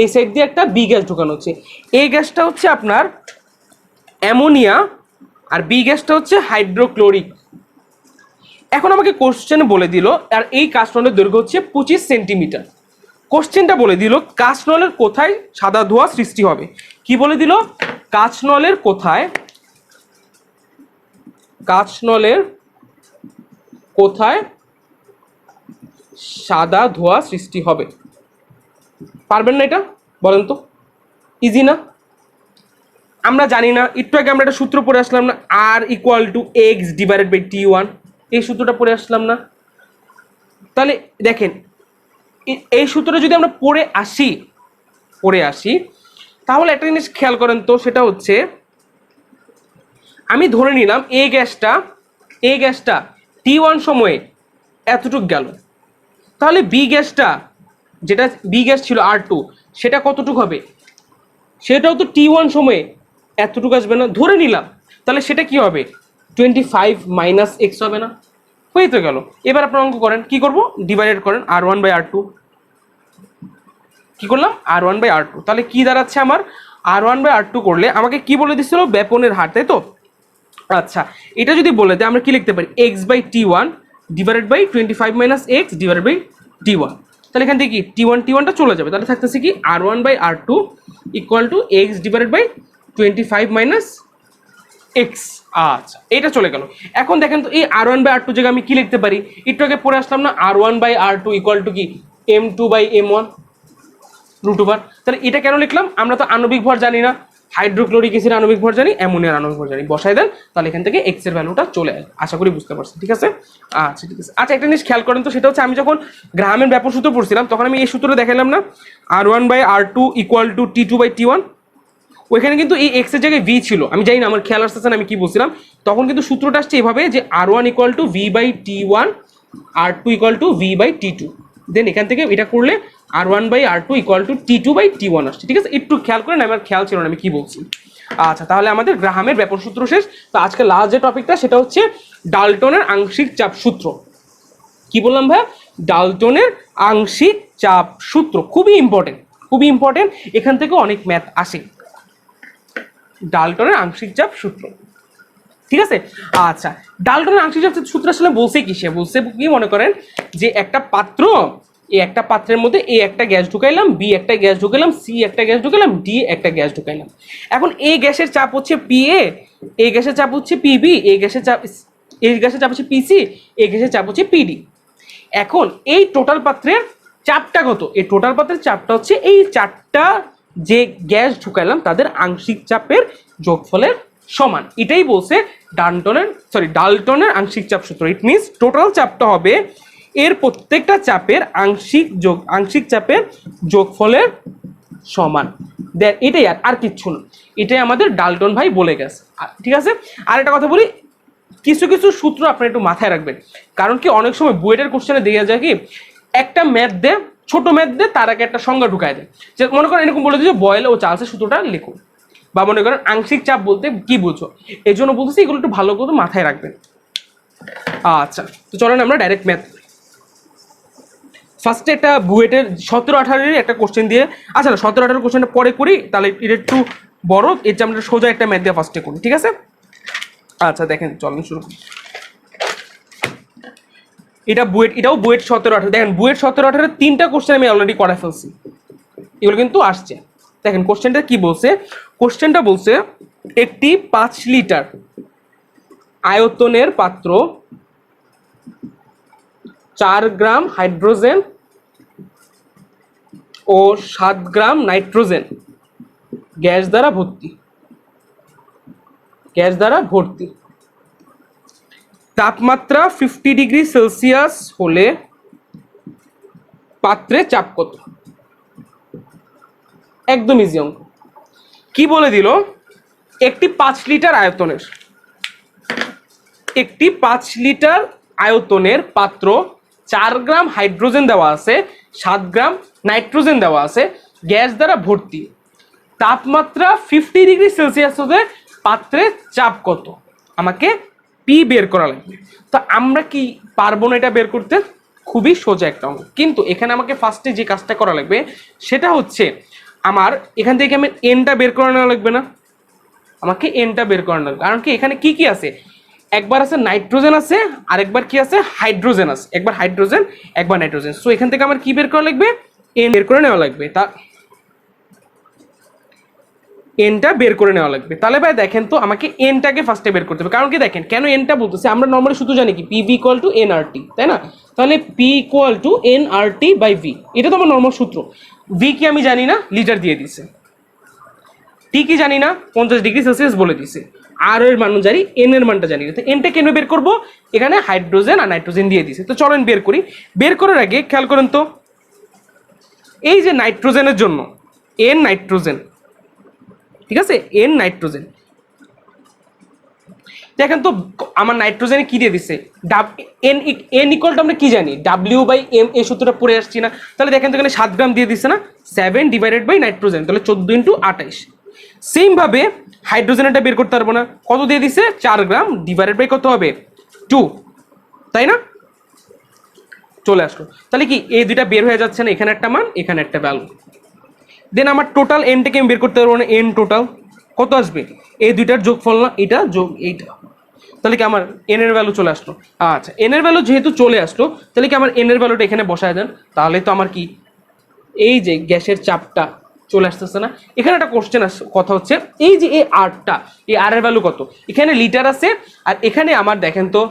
এই সাইড দিয়ে একটা বি গ্যাস ঢুকানো হচ্ছে। এই গ্যাসটা হচ্ছে আপনার অ্যামোনিয়া, আর বি গ্যাসটা হচ্ছে হাইড্রোক্লোরিক। এখন আমাকে কোশ্চেন বলে দিল, আর এই কাঁচনলের দৈর্ঘ্য হচ্ছে 25 সেন্টিমিটার। কোশ্চেনটা বলে দিল কাঁচনলের কোথায় সাদা ধোঁয়া সৃষ্টি হবে। কি বলে দিল? কাঁচনলের কোথায় সাদা ধোঁয়া সৃষ্টি হবে। পারবেন না এটা? বলেন তো, ইজি না? আমরা জানি না, একটু আগে আমরা একটা সূত্র পড়ে আসলাম না, R=X/T1, এই সূত্রটা পড়ে আসলাম না? তাহলে দেখেন, এই সূত্রটা যদি আমরা পড়ে আসি, তাহলে একটা জিনিস খেয়াল করেন তো, সেটা হচ্ছে, আমি ধরে নিলাম এই গ্যাসটা T1 সময়ে এতটুক গেল, তাহলে বি গ্যাসটা, বি গ্যাস ছিল R2, সেটা কতটুক হবে? সেটাও তো T1 সময়ে এতটুকু আসবে না, ধরে নিলাম, তাহলে সেটা কি হবে 25 মাইনাস এক্স হবে না, হয়ে তো গেল। এবার আপনার অঙ্ক করেন, কি করব, ডিভাইডেড করেন R1/R2, কি করলাম R1/R2, তাহলে কি দাঁড়াচ্ছে আমার R1/R2 করলে আমাকে কি বলে দিচ্ছিল ব্যাপনের হার, তাই তো। আচ্ছা, এটা যদি বলে দেয় আমরা কি লিখতে পারি x/t1 divided by 25 minus X divided by t1, তাহলে এখান থেকে কি t1টা চলে যাবে, তাহলে থাকতেছে কি R1/R2 equal to X divided by 25 minus X. আচ্ছা, এটা চলে গেল। এখন দেখেন তো এই R1/R2 জায়গায় আমি কি লিখতে পারি, একটু আগে পড়ে আসলাম না, R1/R2 ইকুয়াল টু কি m2/m1 √, তাহলে এটা কেন লিখলাম, আমরা তো আণবিক ভর জানি না, হাইড্রোক্লোরিক অ্যাসিড আণবিক ভর জানি, অ্যামোনিয়ার আণবিক ভর জানি, বসাই দেন, তাহলে এখান থেকে এক্স এর ভ্যালুটা চলে আসে। আশা করি বুঝতে পারছেন, ঠিক আছে। আচ্ছা ঠিক আছে। আচ্ছা, একটা জিনিস খেয়াল করেন তো, সেটা হচ্ছে আমি যখন গ্রাহামের ব্যাপক সূত্র পড়ছিলাম তখন আমি এই সূত্রটা দেখালাম না, R1/R2 ইকুয়াল টু T2/T1, ওইখানে কিন্তু এই এক্স এর জায়গায় ভি ছিল, আমি জানি না আমার খেয়াল আসতেছে না আমি কি বলছিলাম, তখন কিন্তু সূত্রটা আসছে এভাবে যে R1 equal two V/T1, R2 equal two V/T2, দেন এখান থেকে এটা করলে R1/R2 ইকুয়াল টু T2/T1 আসছে, ঠিক আছে। একটু খেয়াল করেন, আমার খেয়াল ছিল না আমি কি বলছি। আচ্ছা, তাহলে আমাদের গ্রাহামের ব্যাপক সূত্র শেষ। তো আজকে লাস্ট যে টপিকটা সেটা হচ্ছে ডাল্টনের আংশিক চাপ সূত্র। কি বললাম ভাই, ডাল্টনের আংশিক চাপ সূত্র খুবই ইম্পর্টেন্ট, খুবই ইম্পর্টেন্ট, এখান থেকে অনেক ম্যাথ আসে। ডাল্টনের আংশিক চাপ সূত্র, ঠিক আছে। আচ্ছা, ডাল্টনের আংশিক চাপ সূত্র আসলে বলছে কি, সে বলছে কি, মনে করেন যে একটা পাত্র, এই একটা পাত্রের মধ্যে এ একটা গ্যাস ঢুকাইলাম, বি একটা গ্যাস ঢুকাইলাম, সি একটা গ্যাস ঢুকাইলাম, ডি একটা গ্যাস ঢুকাইলাম। এখন এই গ্যাসের চাপ হচ্ছে PA, এই গ্যাসের চাপ হচ্ছে PB, এই গ্যাসের চাপ হচ্ছে PC, এই গ্যাসের চাপ হচ্ছে PD। এখন এই টোটাল পাত্রের চাপটা কত, এই টোটাল পাত্রের চাপটা হচ্ছে এই চারটা যে গ্যাস ঢুকাইলাম তাদের আংশিক চাপের যোগফলের সমান। এটাই বলছে ডাল্টনের আংশিক চাপ সূত্র। ইট মিনস টোটাল চাপটা হবে এর প্রত্যেকটা চাপের আংশিক চাপের যোগফলের সমান। এটাই, আর কিচ্ছু না, এটাই আমাদের ডাল্টন ভাই বলে গেছে, ঠিক আছে। আর একটা কথা বলি, কিছু কিছু সূত্র আপনারা একটু মাথায় রাখবেন, কারণ কি অনেক সময় বুয়েটের কোশ্চেনে দেওয়া যায় কি একটা ম্যাথ দে, ছোট ম্যাথ দে, তার আগে একটা সংজ্ঞা ঢুকায় দেয়, যে মনে করেন এরকম বলে দিচ্ছে বয়েল ও চার্লসের সূত্রটা লিখুন, বা মনে করেন আংশিক চাপ বলতে কি বুঝো, এই জন্য বলতেছি এগুলো একটু ভালো করে মাথায় রাখবেন। আচ্ছা, তো চলেন আমরা ডাইরেক্ট ম্যাথ। ফার্স্টে একটা বুয়েটের 17-18 একটা কোশ্চেন দিয়ে, আচ্ছা না 17-18 কোশ্চেনটা পরে করি, তাহলে এটা একটু বড়, এর চেয়ে আমরা সোজা একটা ম্যাথ দিয়ে ফার্স্টে করি, ঠিক আছে। আচ্ছা দেখেন, চলেন শুরু করি। এটাও বুয়েট 17-18, দেখেন বুয়েট 17-18 তিনটা কোশ্চেন আমি অলরেডি করে ফেলছি, এগুলো কিন্তু আসছে। দেখেন কোশ্চেনটা কি বলছে, কোশ্চেনটা বলছে একটি 5 লিটার আয়তনের পাত্র 4 গ্রাম হাইড্রোজেন ও 7 গ্রাম নাইট্রোজেন গ্যাস দ্বারা ভর্তি। তাপমাত্রা 50 ডিগ্রি সেলসিয়াস হলে পাত্রে চাপ কত? একদম ইজি অঙ্ক। কি বলে দিল, একটি 5 লিটার আয়তনের পাত্র 4 গ্রাম হাইড্রোজেন দেওয়া আছে, 7 গ্রাম নাইট্রোজেন দেওয়া আছে, গ্যাস দ্বারা ভর্তি। তাপমাত্রা 50 ডিগ্রি সেলসিয়াস হলে পাত্রে চাপ কত? আমাকে পি বের করা লাগবে। তো আমরা কি পারবো না এটা বের করতে? খুবই সোজা একটা অঙ্ক, কিন্তু এখানে আমাকে ফার্স্টে যে কাজটা করা লাগবে সেটা হচ্ছে আমার এখান থেকে আমি এনটা বের করে নেওয়া লাগবে না, আমাকে এনটা বের করে নেওয়া লাগবে। কারণ কি এখানে কি কি আছে, একবার আছে নাইট্রোজেন আছে, আর একবার কি আছে হাইড্রোজেন আছে, একবার হাইড্রোজেন একবার নাইট্রোজেন। সো এখান থেকে আমার কি বের করা লাগবে, এন বের করে নেওয়া লাগবে। এনটা বের করে নেওয়া লাগবে। তাহলে ভাই দেখেন তো আমাকে এনটাকে ফার্স্টে বের করতে হবে, কারণ কি দেখেন কেন এনটা বলতেছে, আমরা নর্মালি শুধু জানি কি পিভি ইকুয়াল টু এনআরটি, তাই না? তাহলে P equal to NRT by V, এটা তো আমার নর্মাল সূত্র। ভি কি আমি জানি না, লিটার দিয়ে দিছে। টি কি জানি না, 50 ডিগ্রি সেলসিয়াস বলে দিছে। আর এর মান জানি, এন এর মানটা জানি না। তো এনটা কেন বের করবো, এখানে হাইড্রোজেন আর নাইট্রোজেন দিয়ে দিছে। তো চলেন বের করি। বের করার আগে খেয়াল করেন তো, এই যে নাইট্রোজেনের জন্য এন নাইট্রোজেন, ঠিক আছে, এন নাইট্রোজেন, দেখেন তো আমার নাইট্রোজেনে কি দিয়ে দিছে, এন ইকুয়াল টু আমরা কি জানি, ডাব্লিউ বাই এম, এই সূত্রটা পড়ে আসছি না? তাহলে দেখেন তো এখানে 7 গ্রাম দিয়ে দিচ্ছে না, 7 ডিভাইডেড বাই নাইট্রোজেন, তাহলে 14 × 28। সেম ভাবে হাইড্রোজেনটা বের করতে পারবো না, কত দিয়ে দিছে 4 গ্রাম ডিভাইডেড বাই কত হবে 2, তাই না? চলে আসলো। তাহলে কি এই দুইটা বের হয়ে যাচ্ছে না, এখানে একটা মান এখানে একটা ভ্যালু। দেন আমার টোটাল এনটাকে আমি বের করতে পারবো না, এন টোটাল কত আসবে, এই দুইটার যোগফল না, এটা যোগ এইটা। তাহলে কি আমার এন এর ভ্যালু চলে আসলো। আচ্ছা, এন এর ভ্যালু যেহেতু চলে আসলো, তাহলে কি আমার এন এর ভ্যালুটা এখানে বসায় দেন, তাহলে তো আমার কি এই যে গ্যাসের চাপটা চলে আসতেছে না। এখানে একটা কোশ্চেন কথা হচ্ছে, এই যে এই আরটা, এই আর এর ভ্যালু কত, এখানে লিটার আছে আর এখানে আমার দেখেন তো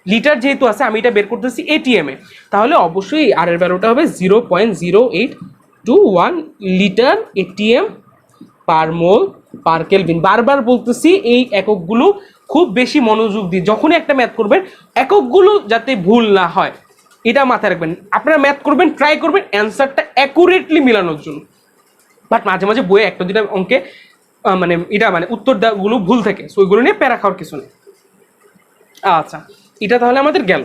লিটার যেহেতু আছে, আমি এটা বের করতেছি এটিএম এ, তাহলে অবশ্যই আর এর ভ্যালুটা হবে 0.0821 লিটার এটিএম পার মোল পার কেলভিন। বারবার বলতেছি এই এককগুলো খুব বেশি মনোযোগ দিয়ে যখনই একটা ম্যাথ করবেন এককগুলো যাতে ভুল না হয় এটা মাথায় রাখবেন। আপনারা ম্যাথ করবেন, ট্রাই করবেন অ্যান্সারটা অ্যাকুরেটলি মেলানোর জন্য, বাট মাঝে মাঝে বইয়ে একটা দুটা অঙ্কে মানে এটা মানে উত্তরগুলো ভুল থাকে, সো ওইগুলো নিয়ে প্যারা খাওয়ার কিছু নেই। আচ্ছা, এটা তাহলে আমাদের গেল।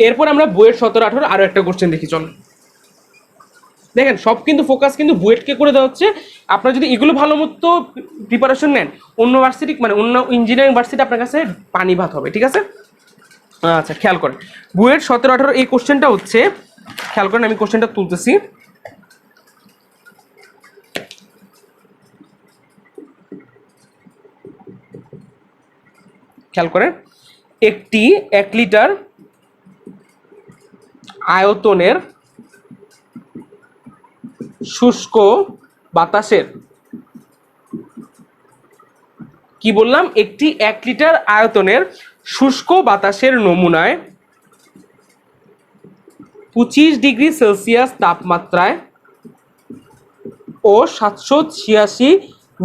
এরপর আমরা বইয়ের 17-18 আরো একটা কোশ্চেন দেখি, চল। দেখেন সব কিন্তু ফোকাস কিন্তু বুয়েটকে করে দেওয়া হচ্ছে। আপনারা যদি এগুলো ভালো মতো প্রিপারেশন নেন, অন্য ভার্সিটি মানে অন্য ইঞ্জিনিয়ারিং ভার্সিটি আপনার কাছে পানি ভাত হবে, ঠিক আছে? আচ্ছা, খেয়াল করেন বুয়েট 17-18 এই কোশ্চেনটা হচ্ছে, খেয়াল করেন আমি কোশ্চেনটা তুলতেছি। খেয়াল করেন, একটি 1 লিটার আয়তনের শুষ্ক বাতাসের, কি বললাম, একটি 1 লিটার আয়তনের শুষ্ক বাতাসের নমুনায় 25 ডিগ্রি সেলসিয়াস তাপমাত্রায় ও 786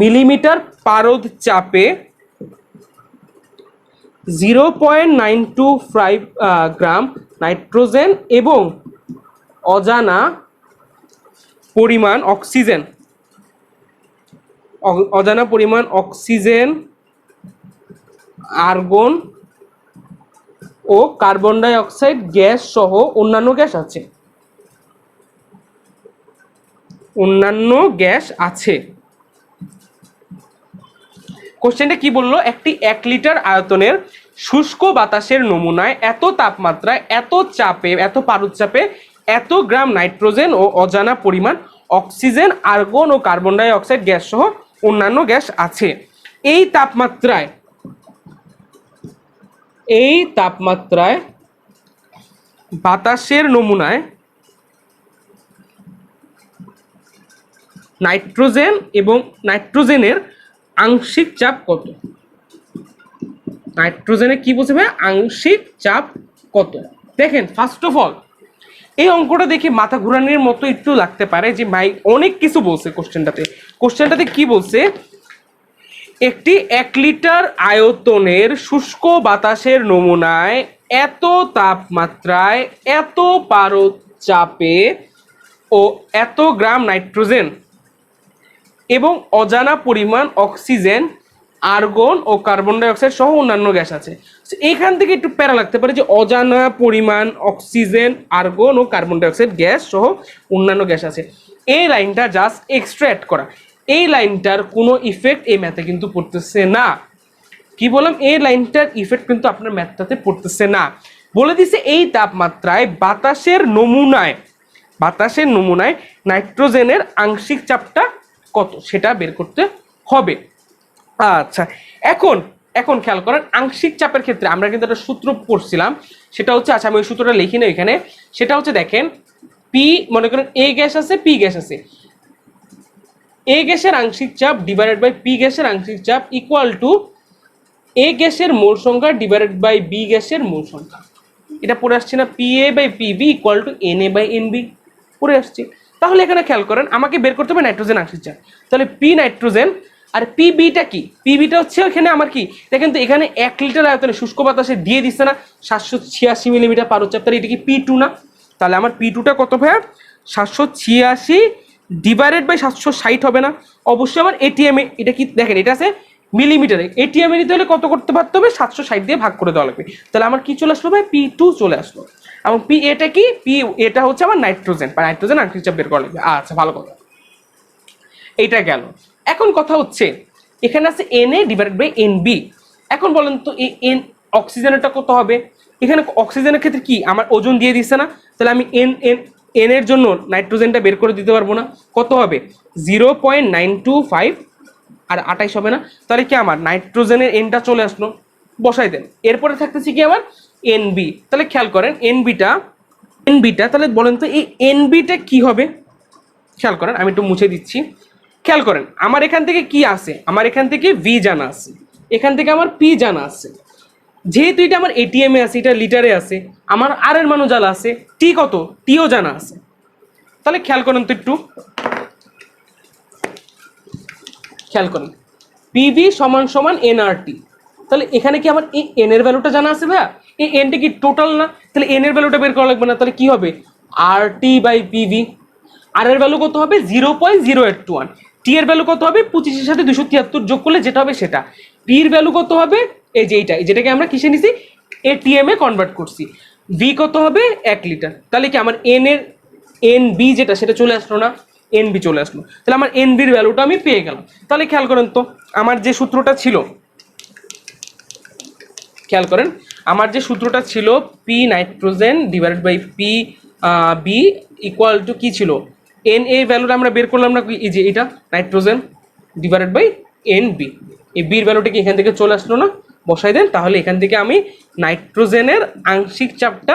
মিলিমিটার পারদ চাপে 0.925 গ্রাম নাইট্রোজেন এবং অজানা পরিমাণ অক্সিজেন, আর্গন ও কার্বন ডাই অক্সাইড গ্যাস সহ অন্যান্য গ্যাস আছে। কোশ্চেনটা কি বললো, একটি 1 লিটার আয়তনের শুষ্ক বাতাসের নমুনায় এত তাপমাত্রায় এত চাপে এত পারদ চাপে এত গ্রাম নাইট্রোজেন ও অজানা পরিমাণ অক্সিজেন, আর্গন ও কার্বন ডাই অক্সাইড গ্যাস সহ অন্যান্য গ্যাস আছে। এই তাপমাত্রায় বাতাসের নমুনায় নাইট্রোজেনের আংশিক চাপ কত? নাইট্রোজেনের কি বলছে ভাই, আংশিক চাপ কত? দেখেন ফার্স্ট অফ অল এই অঙ্কটা দেখে মাথা ঘোরানোর মতো একটু লাগতে পারে যে ভাই অনেক কিছু বলছে কোশ্চেনটাতে কি বলছে, একটি 1 লিটার আয়তনের শুষ্ক বাতাসের নমুনায় এত তাপমাত্রায় এত পারদ চাপে ও এত গ্রাম নাইট্রোজেন এবং অজানা পরিমাণ অক্সিজেন, আর্গন ও কার্বন ডাই অক্সাইড সহ অন্যান্য গ্যাস আছে। এখান থেকে একটু প্যারা লাগতে পারে যে অজানা পরিমাণ অক্সিজেন, আর্গন ও কার্বন ডাই অক্সাইড গ্যাস সহ অন্যান্য গ্যাস আছে। এই লাইনটা জাস্ট এক্সট্রাক্ট করা, এই লাইনটার কোনো ইফেক্ট এই ম্যাথে কিন্তু পড়তেছে না। কি বললাম, এই লাইনটার ইফেক্ট কিন্তু আপনার ম্যাথটাতে পড়তেছে না। বলে দিছে এই তাপমাত্রায় বাতাসের নমুনায় নাইট্রোজেনের আংশিক চাপটা কত সেটা বের করতে হবে। আচ্ছা, এখন খেয়াল করেন আংশিক চাপের ক্ষেত্রে আমরা কিন্তু একটা সূত্র পড়ছিলাম, সেটা হচ্ছে, আচ্ছা আমি ওই সূত্রটা লিখি না এখানে, সেটা হচ্ছে দেখেন পি, মনে করেন এ গ্যাস আছে পি গ্যাস আছে, এ গ্যাসের আংশিক চাপ ডিভাইডেড বাই পি গ্যাসের আংশিক চাপ ইকুয়াল টু এ গ্যাসের মোল সংখ্যা ডিভাইডেড বাই বি গ্যাসের মোল সংখ্যা। এটা পড়ে আসছে না, P A by P B equal to N A by N B পড়ে আসছে। তাহলে এখানে খেয়াল করেন আমাকে বের করতে হবে নাইট্রোজেন আংশিক চাপ, তাহলে পি নাইট্রোজেন আর পি বিটা কি, পি বিটা হচ্ছে এখানে আমার কি দেখেন তো, এখানে 1 লিটার আয়তনে শুষ্ক বাতাসে দিয়ে দিচ্ছে না 786 মিলিমিটার পারদ চাপ, তাহলে এটা কি পি টু না? তাহলে আমার পি টুটা কত ভাইয়া, 786 ডিভাইডেড বাই 760 হবে না? অবশ্যই আমার এটিএম এ এটা কি দেখেন, এটা আছে মিলিমিটারে, এটিএম এ নিতে হলে কত করতে পারতে হবে, 760 দিয়ে ভাগ করে দেওয়া লাগবে। তাহলে আমার কি চলে আসলো ভাই, পি টু চলে আসলো। এবং পি এটা কি, পি এটা হচ্ছে আমার নাইট্রোজেন বা নাইট্রোজেন আংশিক চাপ বের করা লাগবে। আচ্ছা ভালো কথা, এইটা গেল। এখন কথা হচ্ছে এখানে আছে Na ডিভাইডেড বাই Nb। এখন বলেন তো এই এন অক্সিজেনেরটা কত হবে? এখানে অক্সিজেনের ক্ষেত্রে কি আমার ওজন দিয়ে দিচ্ছে না, তাহলে আমি এন এন এন এর জন্য নাইট্রোজেনটা বের করে দিতে পারবো না? কত হবে? 0.925 আর 28 হবে না? তাহলে কি আমার নাইট্রোজেনের এনটা চলে আসলো, বসাই দেন। এরপরে থাকতেছে কি আমার Nb। তাহলে খেয়াল করেন এনবিটা তাহলে বলেন তো এই এনবিটা কি হবে? খেয়াল করেন, আমি একটু মুছে দিচ্ছি। খেয়াল করেন আমার এখান থেকে কি আছে, আমার এখান থেকে ভি জানা আছে, এখান থেকে আমার পি জানা আছে। যেহেতু এটা আমার এটিএম এ আছে, এটা লিটারে আছে, আমার আর এর মানও জানা আছে, টি কত, টিও জানা আছে। তাহলে খেয়াল করেন তো একটু, খেয়াল করেন পিভি সমান সমান এনআরটি। তাহলে এখানে কি আমার এই এন এর ভ্যালুটা জানা আছে ভাইয়া? এই এনটা কি টোটাল না? তাহলে এন এর ভ্যালুটা বের করা লাগবে না? তাহলে কি হবে? আর টি বাই পিভি। আর এর ভ্যালু কত হবে? 0.0821। টি এর ভ্যালু কত হবে? 25-এর সাথে 273 যোগ করলে যেটা হবে সেটা। পি এর ভ্যালু কত হবে? এই যে এইটা, যেটাকে আমরা কিসে নিছি, এটিএম এ কনভার্ট করছি। ভি কত হবে? 1 লিটার। তাহলে কি আমার এন বি যেটা সেটা চলে আসলো না? এনবি চলে আসলো। তাহলে আমার এনবির ভ্যালুটা আমি পেয়ে গেলাম। তাহলে খেয়াল করেন তো আমার যে সূত্রটা ছিল, খেয়াল করেন আমার যে সূত্রটা ছিল P nitrogen divided by P B equal to কি ছিল? এন এর ভ্যালুটা আমরা বের করলাম না, এই যে এটা nitrogen divided by N B. এই বির ভ্যালুটা কি এখান থেকে চলে আসলো না? বসাই দেন। তাহলে এখান থেকে আমি নাইট্রোজেনের আংশিক চাপটা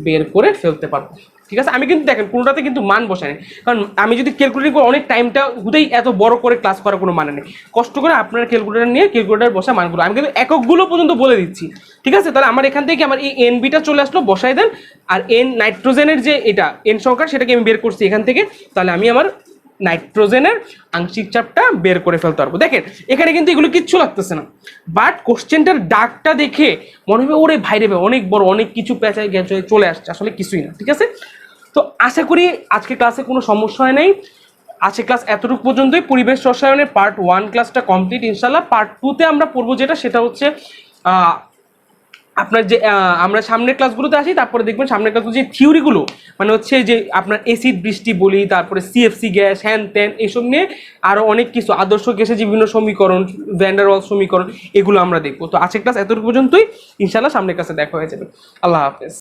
বের করে ফেলতে পারবো। ঠিক আছে, আমি কিন্তু দেখেন কোনোটাতে কিন্তু মান বসাই, কারণ আমি যদি ক্যালকুলেটর করে অনেক টাইমটা হুদেই এত বড় করে ক্লাস করার কোনো মানে নেই। কষ্ট করে আপনার ক্যালকুলেটর নিয়ে ক্যালকুলেটর বসা মানগুলো আমি কিন্তু এককগুলো পর্যন্ত বলে দিচ্ছি। ঠিক আছে, তাহলে আমার এখান থেকে আমার এই এনবিটা চলে আসলো, বসাই দেন। আর এন নাইট্রোজেনের যে এটা এন সংখ্যা সেটাকে আমি বের করছি এখান থেকে। তাহলে আমি আমার নাইট্রোজেনের আংশিক চাপটা বের করে ফেলতে পারবো। দেখেন এখানে কিন্তু এগুলো কিচ্ছু লাগতেছে না, বাট কোশ্চেনটার ডাকটা দেখে মনে হবে ওরে ভাইরে ভাই অনেক বড়, অনেক কিছু পেঁচায় গেছে চলে আসছে, আসলে কিছুই না। ঠিক আছে, তো আশা করি আজকে ক্লাসে কোনো সমস্যা হয় নাই। আজকে ক্লাস এতটুকু পর্যন্তই। পরিবেশ রসায়নের পার্ট 1 ক্লাসটা কমপ্লিট। ইনশাল্লাহ পার্ট 2-তে আমরা পড়বো যেটা, সেটা হচ্ছে আপনার যে আমরা সামনের ক্লাসগুলোতে আসি, তারপরে দেখবেন সামনের ক্লাসগুলো যে থিওরিগুলো, মানে হচ্ছে যে আপনার এসিড বৃষ্টি বলি, তারপরে সিএফসি গ্যাস, হ্যান ত্যান, এসব নিয়ে আরও অনেক কিছু, আদর্শ গ্যাসের যে বিভিন্ন সমীকরণ, ভ্যান ডার ওয়ালস সমীকরণ, এগুলো আমরা দেখবো। তো আজকের ক্লাস এতটুকু পর্যন্তই। ইনশাল্লাহ সামনের ক্লাসে দেখা হয়ে যাবে। আল্লাহ হাফেজ।